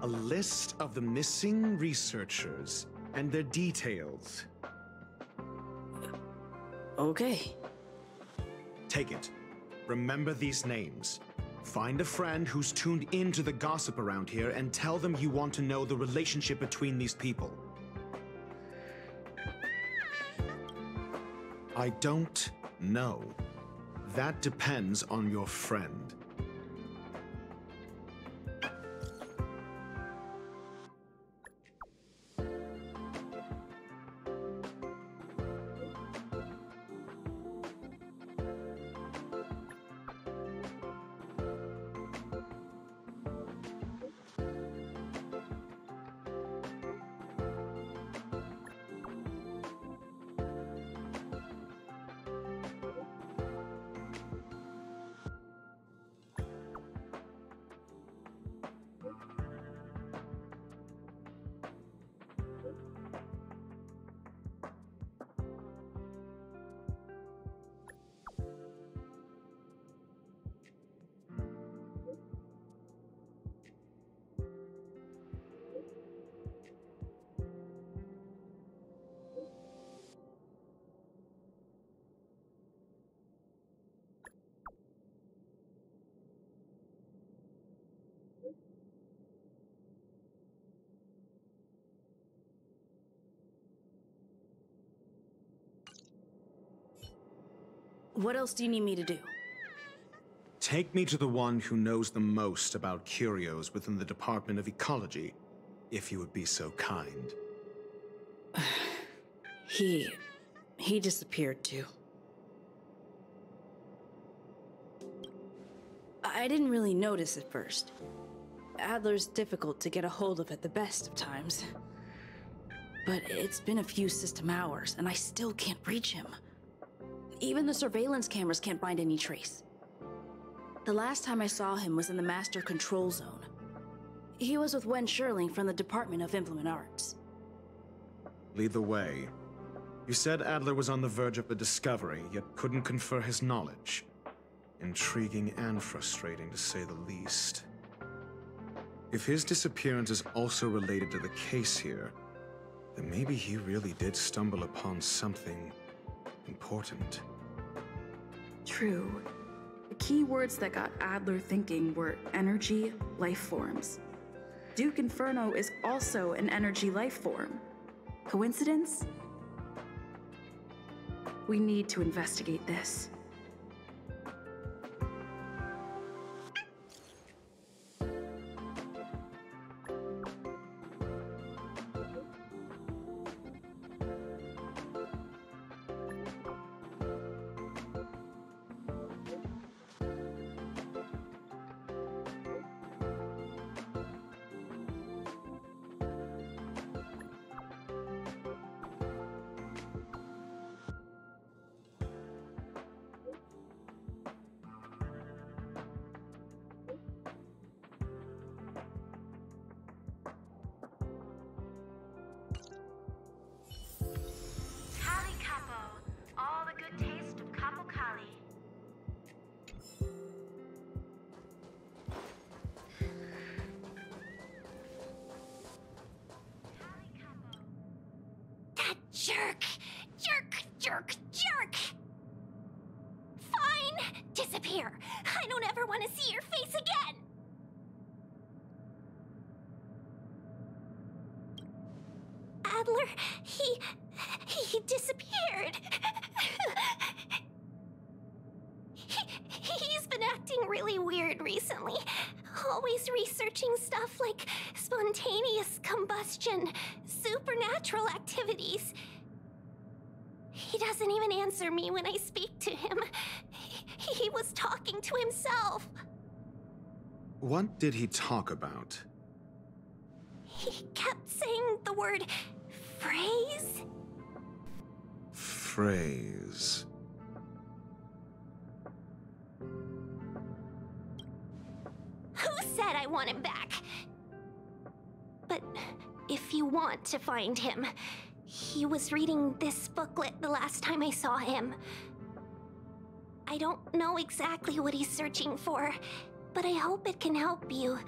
A list of the missing researchers and their details. Okay. Take it. Remember these names. Find a friend who's tuned into the gossip around here and tell them you want to know the relationship between these people. I don't know. That depends on your friend. What else do you need me to do? Take me to the one who knows the most about curios within the Department of Ecology, if you would be so kind. He disappeared too. I didn't really notice at first. Adler's difficult to get a hold of at the best of times. But it's been a few system hours, and I still can't reach him. Even the surveillance cameras can't find any trace. The last time I saw him was in the Master Control Zone. He was with Wen Sherling from the Department of Implement Arts. Lead the way. You said Adler was on the verge of a discovery, yet couldn't confer his knowledge. Intriguing and frustrating, to say the least. If his disappearance is also related to the case here, then maybe he really did stumble upon something important. True. The key words that got Adler thinking were energy life forms. Duke Inferno is also an energy life form. Coincidence? We need to investigate this. Jerk! Fine! Disappear! I don't ever want to see your face again! Adler, he disappeared. He's been acting really weird recently. Always researching stuff like spontaneous combustion, supernatural activities. He doesn't even answer me when I speak to him. He was talking to himself. What did he talk about? He kept saying the word phrase. Phrase. Who said I want him back? But if you want to find him, he was reading this booklet the last time I saw him. I don't know exactly what he's searching for, but I hope it can help you.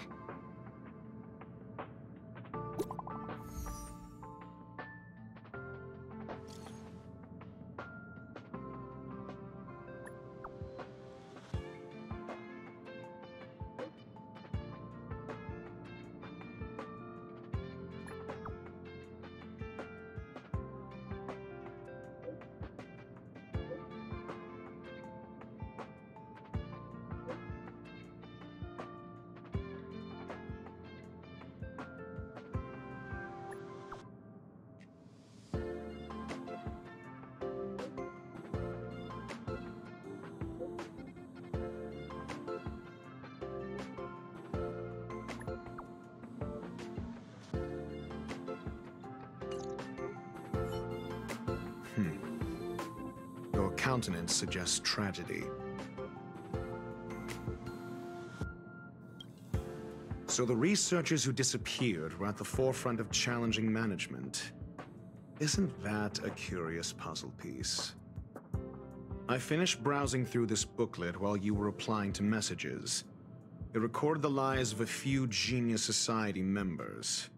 Your countenance suggests tragedy. So the researchers who disappeared were at the forefront of challenging management. Isn't that a curious puzzle piece? I finished browsing through this booklet while you were replying to messages. It recorded the lives of a few Genius Society members.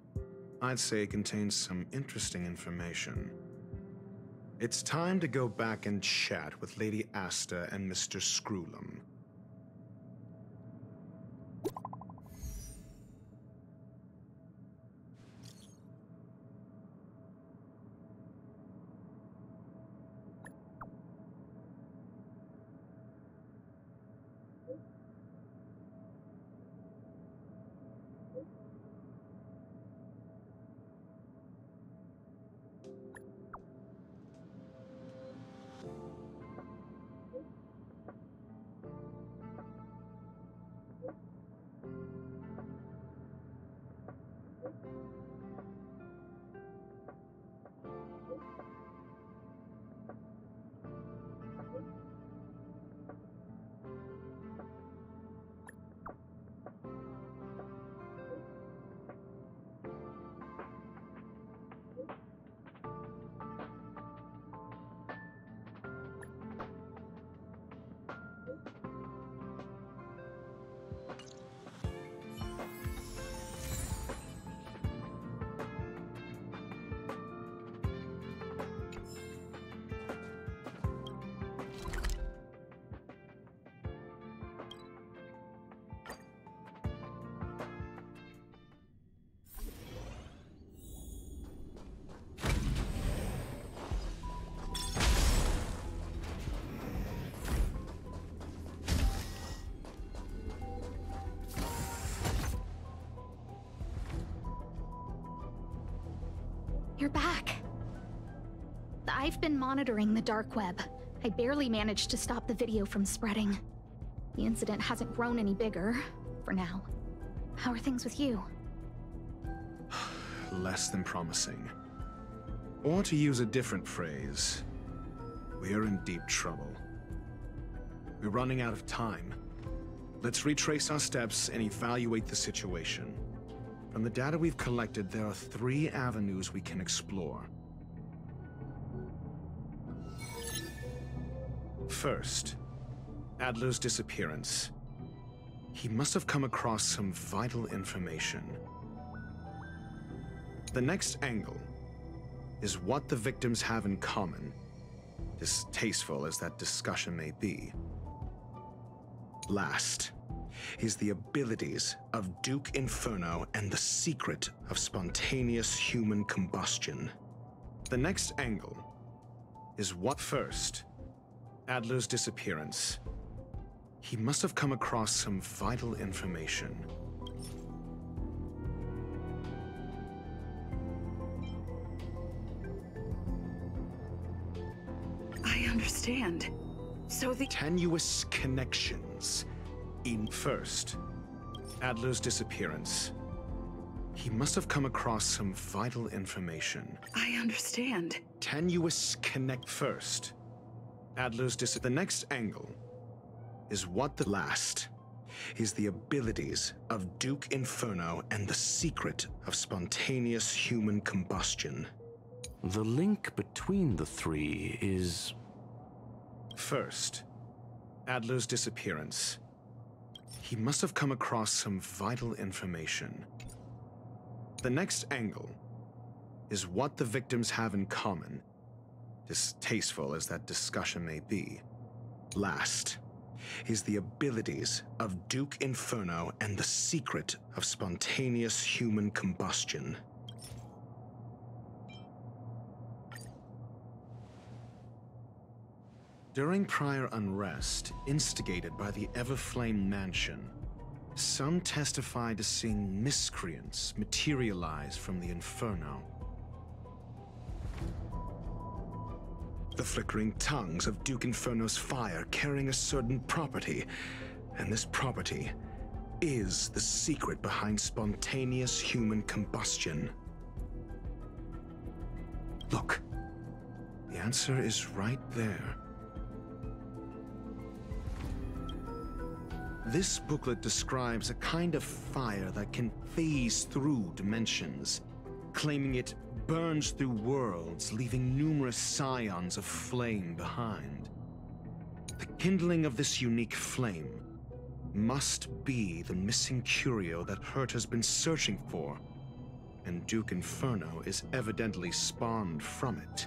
I'd say it contains some interesting information. It's time to go back and chat with Lady Asta and Mr. Screwlum. You're back. I've been monitoring the dark web. I barely managed to stop the video from spreading. The incident hasn't grown any bigger, for now. How are things with you? Less than promising. Or to use a different phrase, we're in deep trouble. We're running out of time. Let's retrace our steps and evaluate the situation. From the data we've collected, there are 3 avenues we can explore. First, Adler's disappearance. He must have come across some vital information. The next angle is what the victims have in common, distasteful as that discussion may be. Last is the abilities of Duke Inferno and the secret of spontaneous human combustion. The next angle is what first, Adler's disappearance. He must have come across some vital information. I understand. So the tenuous connections. In first, Adler's disappearance. He must have come across some vital information. I understand. Tenuous connect first. Adler's the next angle is what the last is the abilities of Duke Inferno and the secret of spontaneous human combustion. The link between the three is... First, Adler's disappearance. He must have come across some vital information. The next angle is what the victims have in common, distasteful as that discussion may be. Last is the abilities of Duke Inferno and the secret of spontaneous human combustion. During prior unrest instigated by the Everflame Mansion, some testified to seeing miscreants materialize from the Inferno. The flickering tongues of Duke Inferno's fire carrying a certain property, and this property is the secret behind spontaneous human combustion. Look, the answer is right there. This booklet describes a kind of fire that can phase through dimensions, claiming it burns through worlds, leaving numerous scions of flame behind. The kindling of this unique flame must be the missing curio that Herta's been searching for, and Duke Inferno is evidently spawned from it.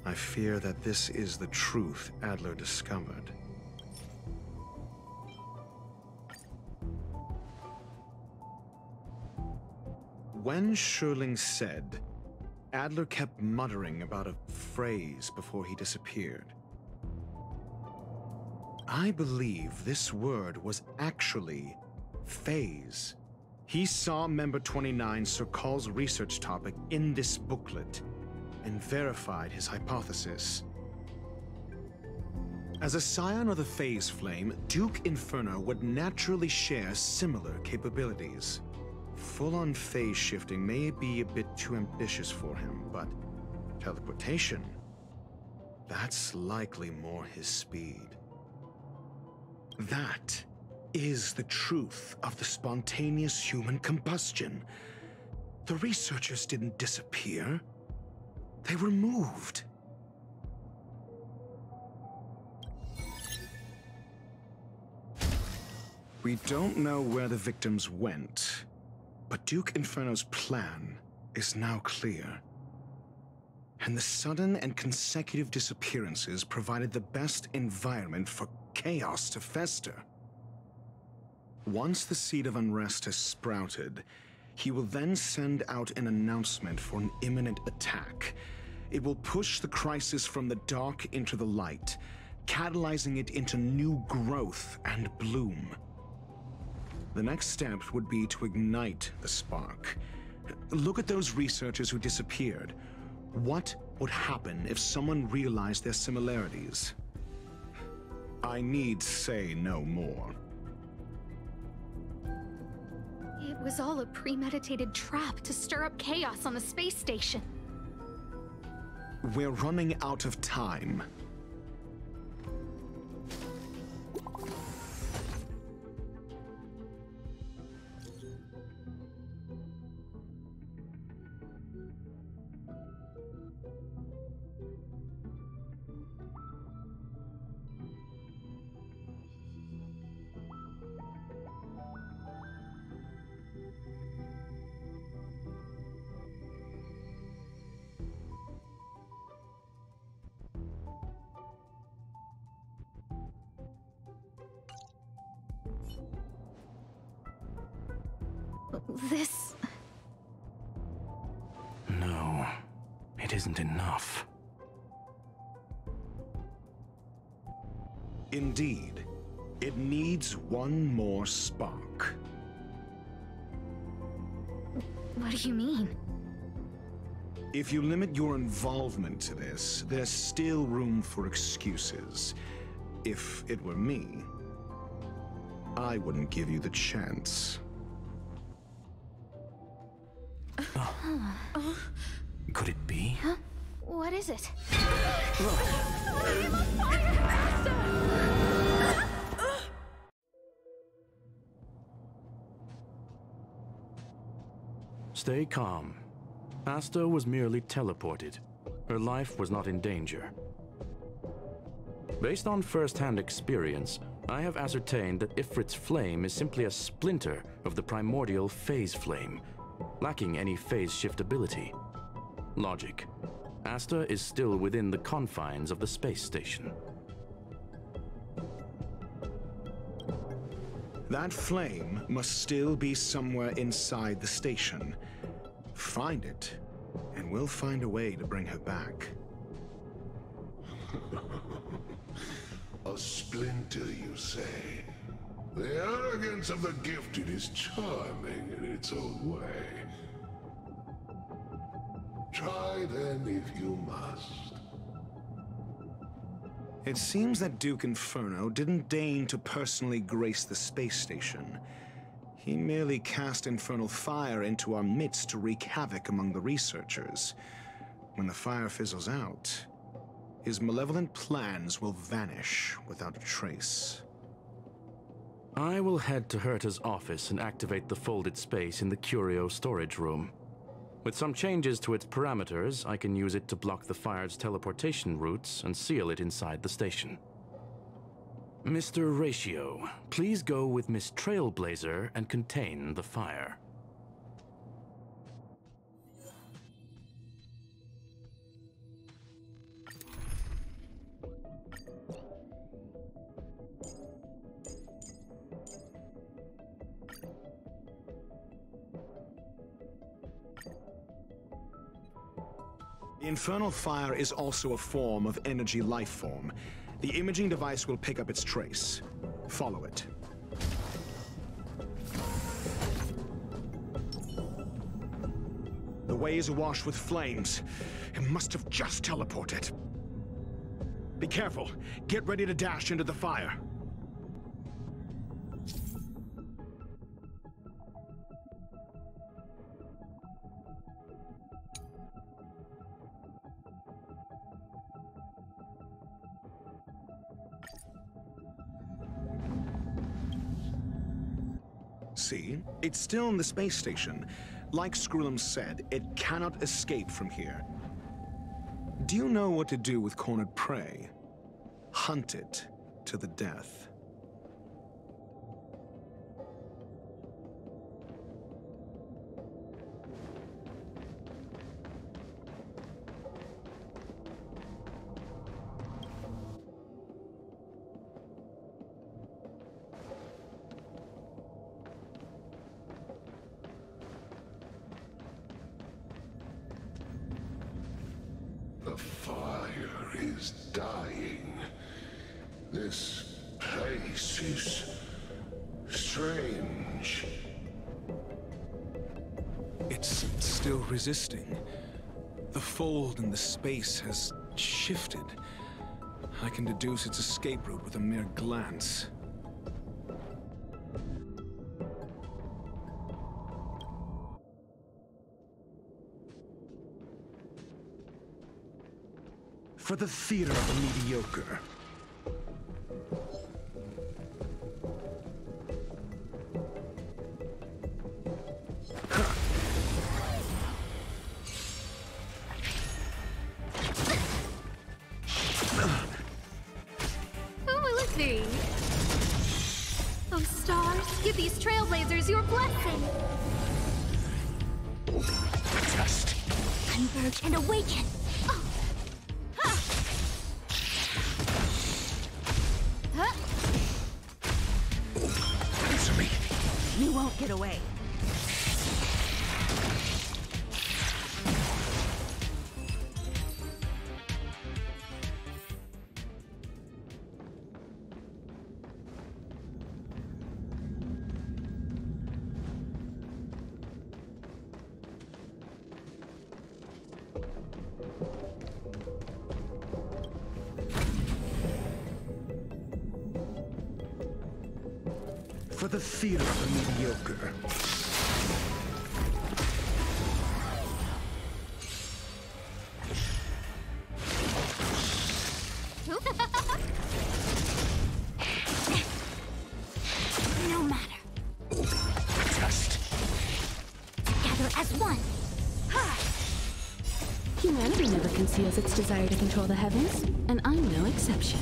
I fear that this is the truth Adler discovered. When Schurling said, Adler kept muttering about a phrase before he disappeared. I believe this word was actually phase. He saw Member 29 Sir Call's research topic in this booklet and verified his hypothesis. As a scion of the phase flame, Duke Inferno would naturally share similar capabilities. Full-on phase shifting may be a bit too ambitious for him, but teleportation, that's likely more his speed. That is the truth of the spontaneous human combustion. The researchers didn't disappear. They were moved. We don't know where the victims went, but Duke Inferno's plan is now clear. And the sudden and consecutive disappearances provided the best environment for chaos to fester. Once the seed of unrest has sprouted, he will then send out an announcement for an imminent attack. It will push the crisis from the dark into the light, catalyzing it into new growth and bloom. The next step would be to ignite the spark. Look at those researchers who disappeared. What would happen if someone realized their similarities? I need say no more. It was all a premeditated trap to stir up chaos on the space station. We're running out of time. This... No, it isn't enough. Indeed, it needs one more spark. What do you mean? If you limit your involvement to this, there's still room for excuses. If it were me, I wouldn't give you the chance. Could it be? Huh? What is it? Stay calm. Asta was merely teleported. Her life was not in danger. Based on first-hand experience, I have ascertained that Ifrit's flame is simply a splinter of the primordial phase flame, lacking any phase shift ability. Logic. Asta is still within the confines of the space station. That flame must still be somewhere inside the station. Find it, and we'll find a way to bring her back. A splinter, you say? The arrogance of the gifted is charming in its own way. Try then if you must. It seems that Duke Inferno didn't deign to personally grace the space station. He merely cast infernal fire into our midst to wreak havoc among the researchers. When the fire fizzles out, his malevolent plans will vanish without a trace. I will head to Herta's office and activate the folded space in the curio storage room. With some changes to its parameters, I can use it to block the fire's teleportation routes and seal it inside the station. Mr. Ratio, please go with Miss Trailblazer and contain the fire. The infernal fire is also a form of energy life form. The imaging device will pick up its trace. Follow it. The way is awash with flames. It must have just teleported. Be careful. Get ready to dash into the fire. See? It's still in the space station. Like Skrullum said, it cannot escape from here. Do you know what to do with cornered prey? Hunt it to the death. The fire is dying. This place is strange. It's still resisting. The fold in the space has shifted. I can deduce its escape route with a mere glance. For the theater of the mediocre. Who will it be? Oh, stars, give these trailblazers your blessing. Test. Converge and awaken. Oh. Ha. Huh? Answer me. You won't get away. the theater of the mediocre. No matter. Just together as one. Humanity never conceals its desire to control the heavens, and I'm no exception.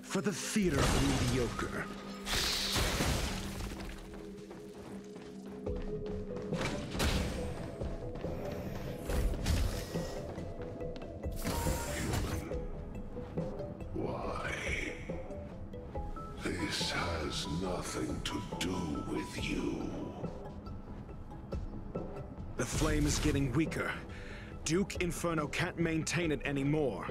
For the theater of the mediocre. Why? This has nothing to do with you. The flame is getting weaker. Duke Inferno can't maintain it anymore.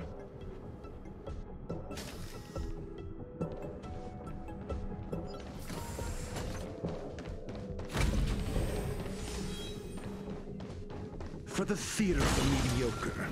For the theater of the mediocre.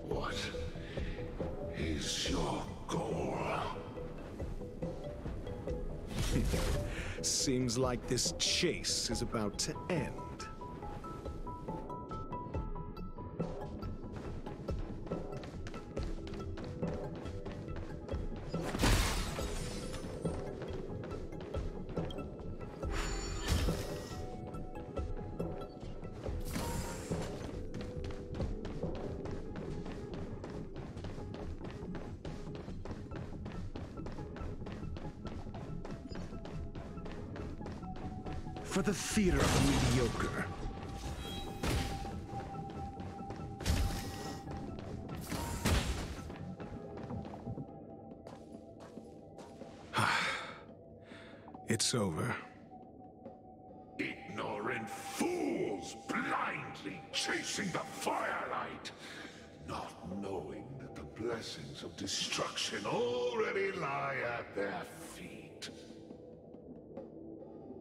What is your goal? Seems like this chase is about to end. For the theater of the mediocre. It's over. Ignorant fools blindly chasing the firelight, not knowing that the blessings of destruction already lie at their feet.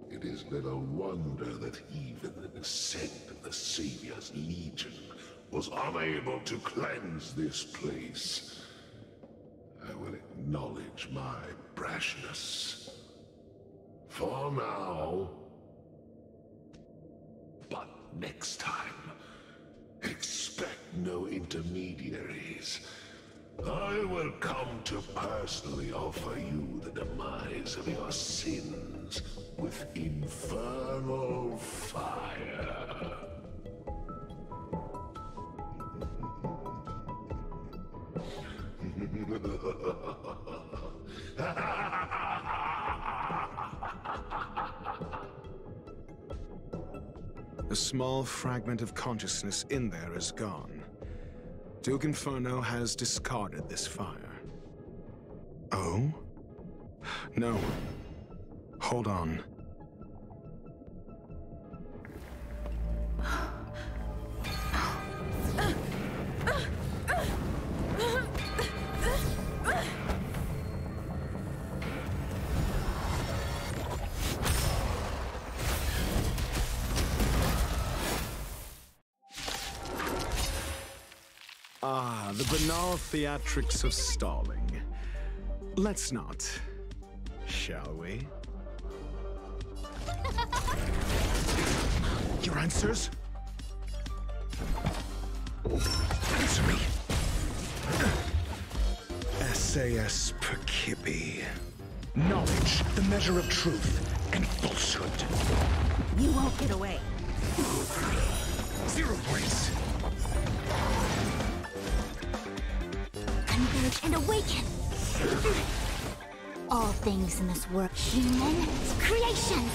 It is little wonder that even the descent of the Savior's Legion was unable to cleanse this place. I will acknowledge my brashness. For now. But next time, expect no intermediaries. I will come to personally offer you the demise of your sins with infernal fire. The small fragment of consciousness in there is gone. Duke Inferno has discarded this fire. Oh? No. Hold on. Ah, the banal theatrics of stalling. Let's not, shall we? Your answers? Answer me. SAS Perkibi. Knowledge, the measure of truth and falsehood. You won't get away. 0 points. Converge and awaken. All things in this world, human creation.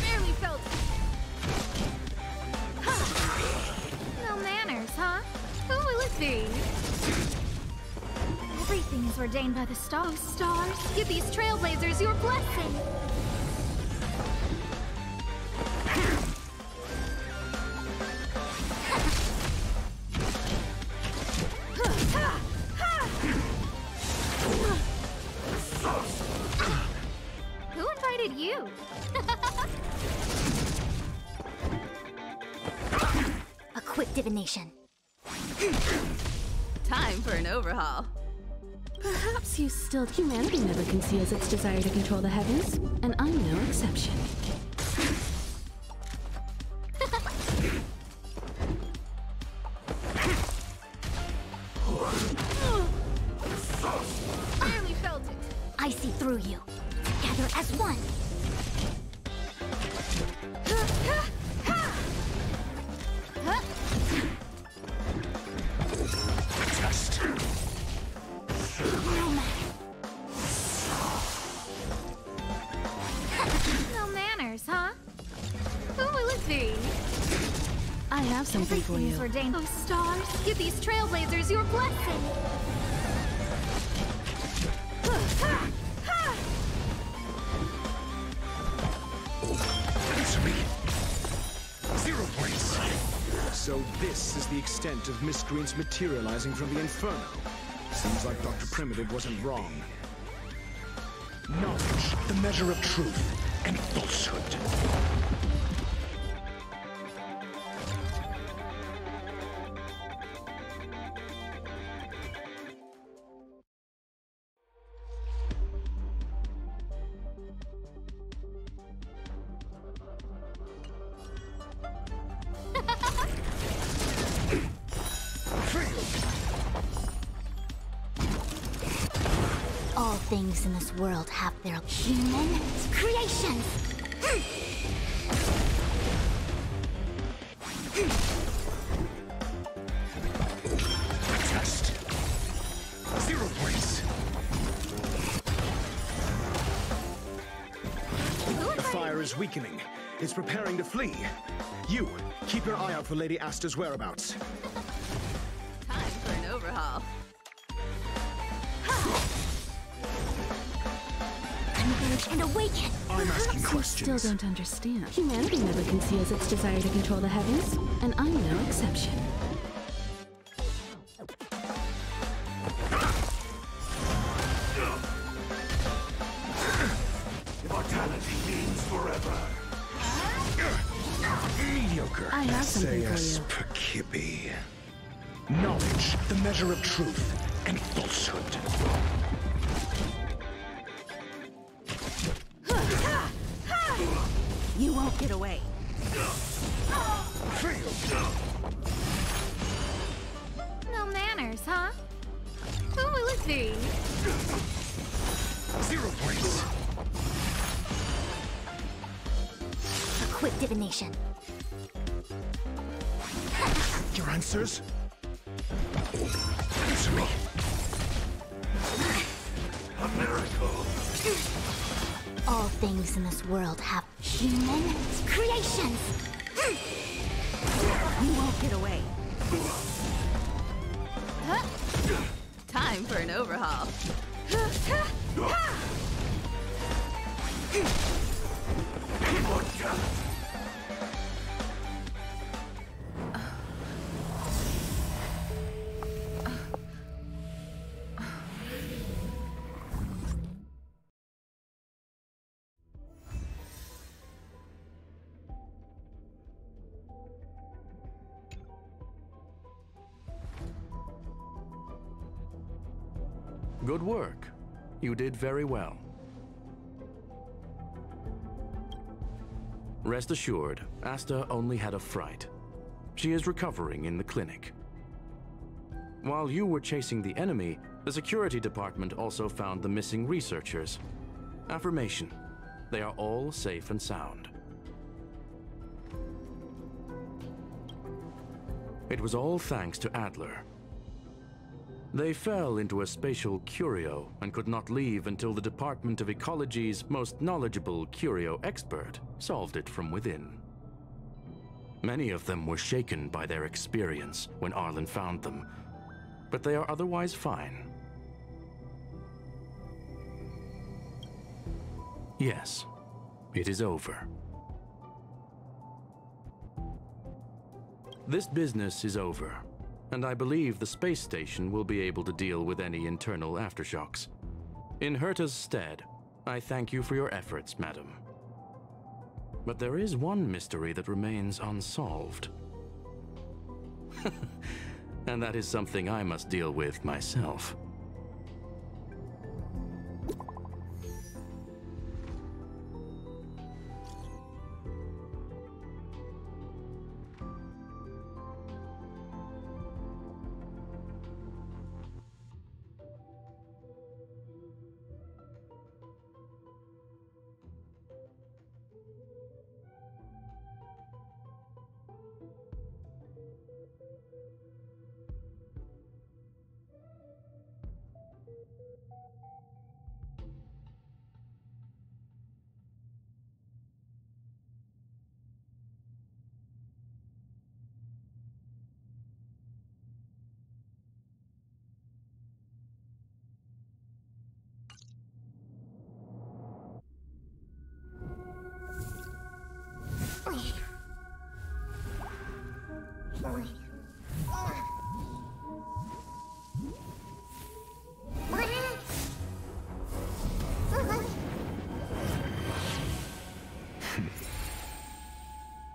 Barely felt it. No manners, huh? Who will it be? Everything is ordained by the stars. Stars, give these trailblazers your blessing. Who invited you? A quick divination. Time for an overhaul. Perhaps you still... Humanity never conceals its desire to control the heavens, and I'm no exception. Barely felt it. I see through you. Together as one. Test. No manners, huh? Who will it be? I have something for Everything is you. ordained. Oh, stars, give these trailblazers your blessing. Answer me. 0 points. So this is the extent of miscreants materializing from the Inferno. Seems like Dr. Primitive wasn't wrong. Knowledge, the measure of truth and falsehood. All things in this world have their human creation. Test. 0 points. The fire is weakening. It's preparing to flee. You, keep your eye out for Lady Asta's whereabouts. Time for an overhaul. Converge and awaken. I'm asking Perhaps you questions. still don't understand. Humanity never conceals its desire to control the heavens, and I'm no exception. Immortality means forever. Mediocre. I have something for SAS you. Perkibi. Knowledge, the measure of truth and falsehood. You won't get away. No manners, huh? Who will it be? 0 points. A quick divination. Your answers? Answer me. A miracle. All things in this world have human creation. You won't get away. Time for an overhaul. Good work. You did very well. Rest assured, Asta only had a fright. She is recovering in the clinic. While you were chasing the enemy, the security department also found the missing researchers. Affirmation: they are all safe and sound. It was all thanks to Adler. They fell into a spatial curio and could not leave until the Department of Ecology's most knowledgeable curio expert solved it from within. Many of them were shaken by their experience when Arlen found them, but they are otherwise fine. Yes, it is over. This business is over, and I believe the space station will be able to deal with any internal aftershocks. In Herta's stead, I thank you for your efforts, madam. But there is one mystery that remains unsolved. And that is something I must deal with myself.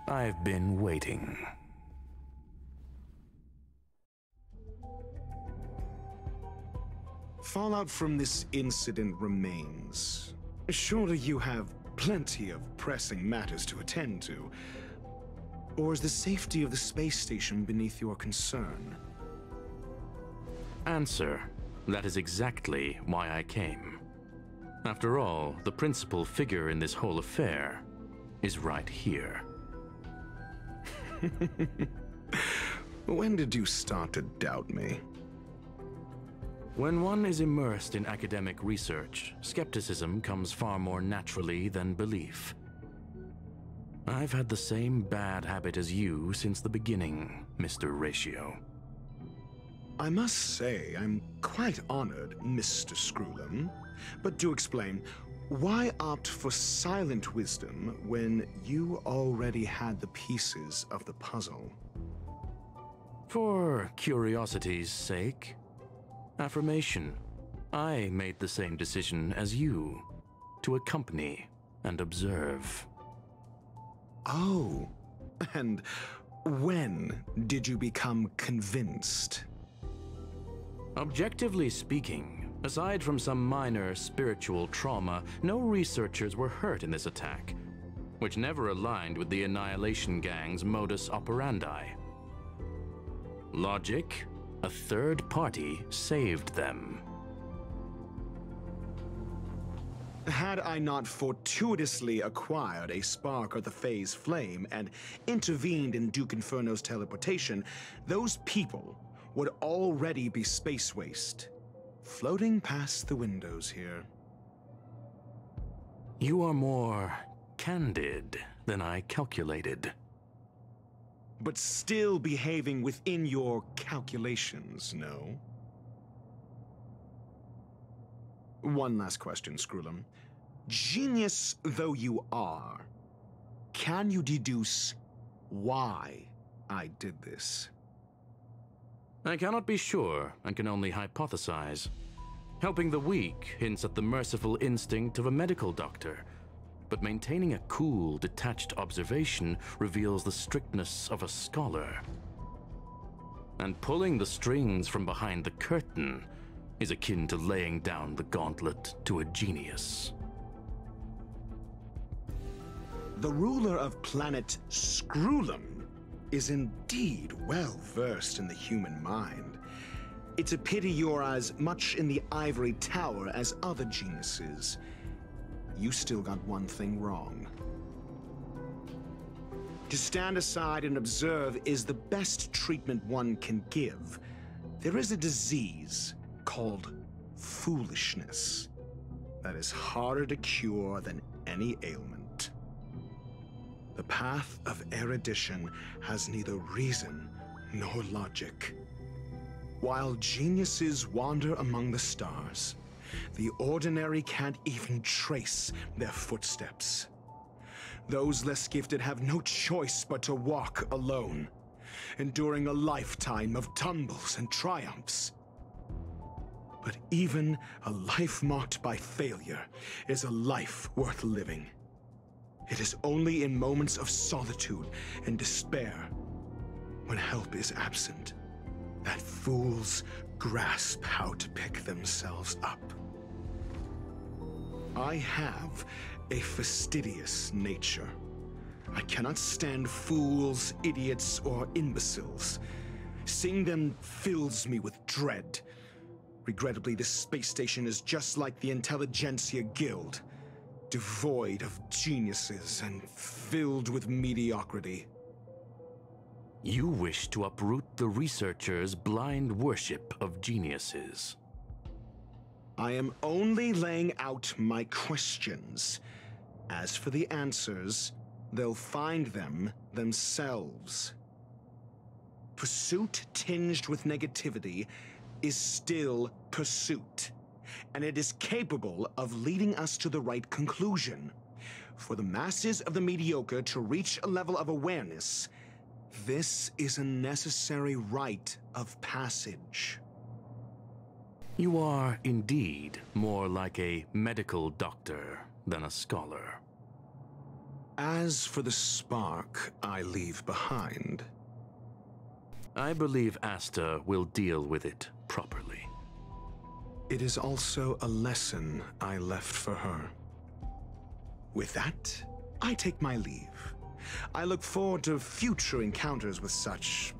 I've been waiting. Fallout from this incident remains. Surely you have plenty of pressing matters to attend to. Or is the safety of the space station beneath your concern? Answer: that is exactly why I came. After all, the principal figure in this whole affair is right here. When did you start to doubt me? When one is immersed in academic research, skepticism comes far more naturally than belief. I've had the same bad habit as you since the beginning, Mr. Ratio. I must say, I'm quite honored, Mr. Screwlam. But do explain, why opt for silent wisdom when you already had the pieces of the puzzle? For curiosity's sake. Affirmation: I made the same decision as you, to accompany and observe. Oh, and when did you become convinced? Objectively speaking, aside from some minor spiritual trauma, no researchers were hurt in this attack, which never aligned with the Annihilation Gang's modus operandi. Logic: a third party saved them. Had I not fortuitously acquired a spark of the phase flame and intervened in Duke Inferno's teleportation, those people would already be space waste, floating past the windows here. You are more candid than I calculated. But still behaving within your calculations, no? One last question, Screwlam. Genius though you are, can you deduce why I did this? I cannot be sure and can only hypothesize. Helping the weak hints at the merciful instinct of a medical doctor, but maintaining a cool, detached observation reveals the strictness of a scholar. And pulling the strings from behind the curtain is akin to laying down the gauntlet to a genius. The ruler of planet Screwlum is indeed well versed in the human mind. It's a pity you're as much in the ivory tower as other geniuses. You still got one thing wrong. To stand aside and observe is the best treatment one can give. There is a disease called foolishness that is harder to cure than any ailment. The path of erudition has neither reason nor logic. While geniuses wander among the stars, the ordinary can't even trace their footsteps. Those less gifted have no choice but to walk alone, enduring a lifetime of tumbles and triumphs. But even a life marked by failure is a life worth living. It is only in moments of solitude and despair, when help is absent, that fools grasp how to pick themselves up. I have a fastidious nature. I cannot stand fools, idiots, or imbeciles. Seeing them fills me with dread. Regrettably, this space station is just like the Intelligentsia Guild, devoid of geniuses and filled with mediocrity. You wish to uproot the researchers' blind worship of geniuses. I am only laying out my questions. As for the answers, they'll find them themselves. Pursuit tinged with negativity is still pursuit, and it is capable of leading us to the right conclusion. For the masses of the mediocre to reach a level of awareness, this is a necessary rite of passage. You are indeed more like a medical doctor than a scholar. As for the spark I leave behind, I believe Asta will deal with it properly. it is also a lesson I left for her. With that, I take my leave. I look forward to future encounters with such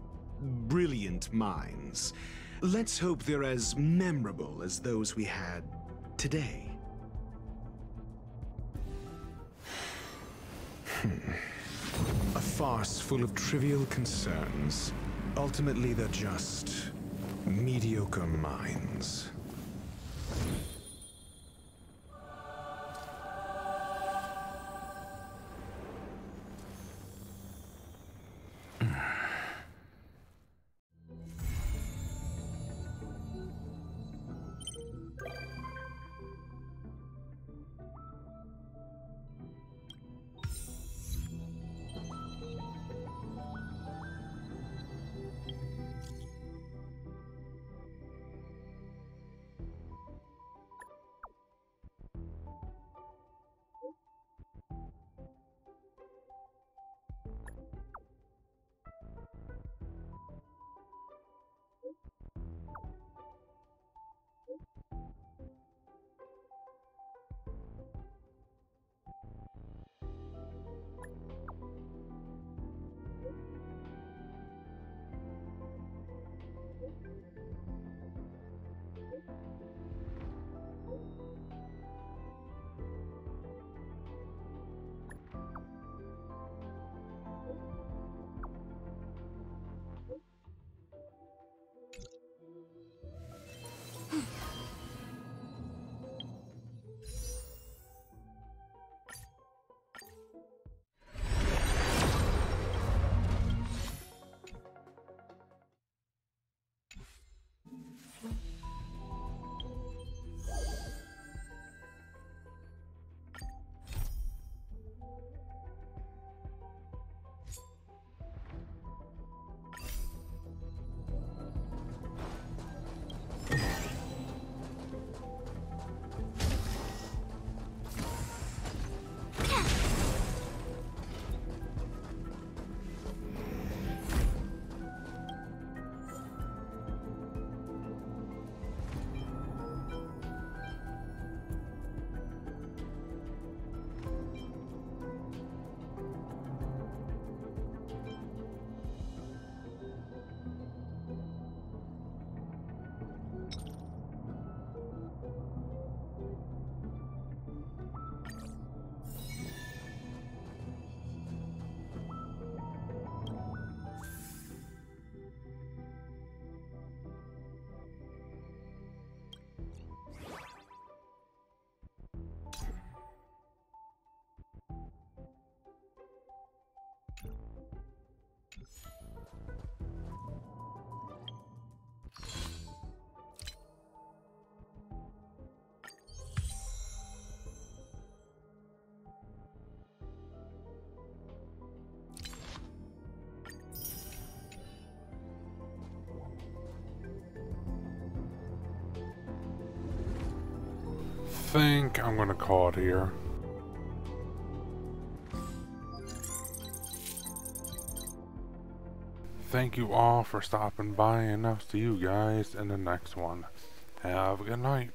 brilliant minds. Let's hope they're as memorable as those we had today. A farce full of trivial concerns. Ultimately, they're just mediocre minds. think I'm gonna call it here. Thank you all for stopping by, and I'll see you guys in the next one. Have a good night.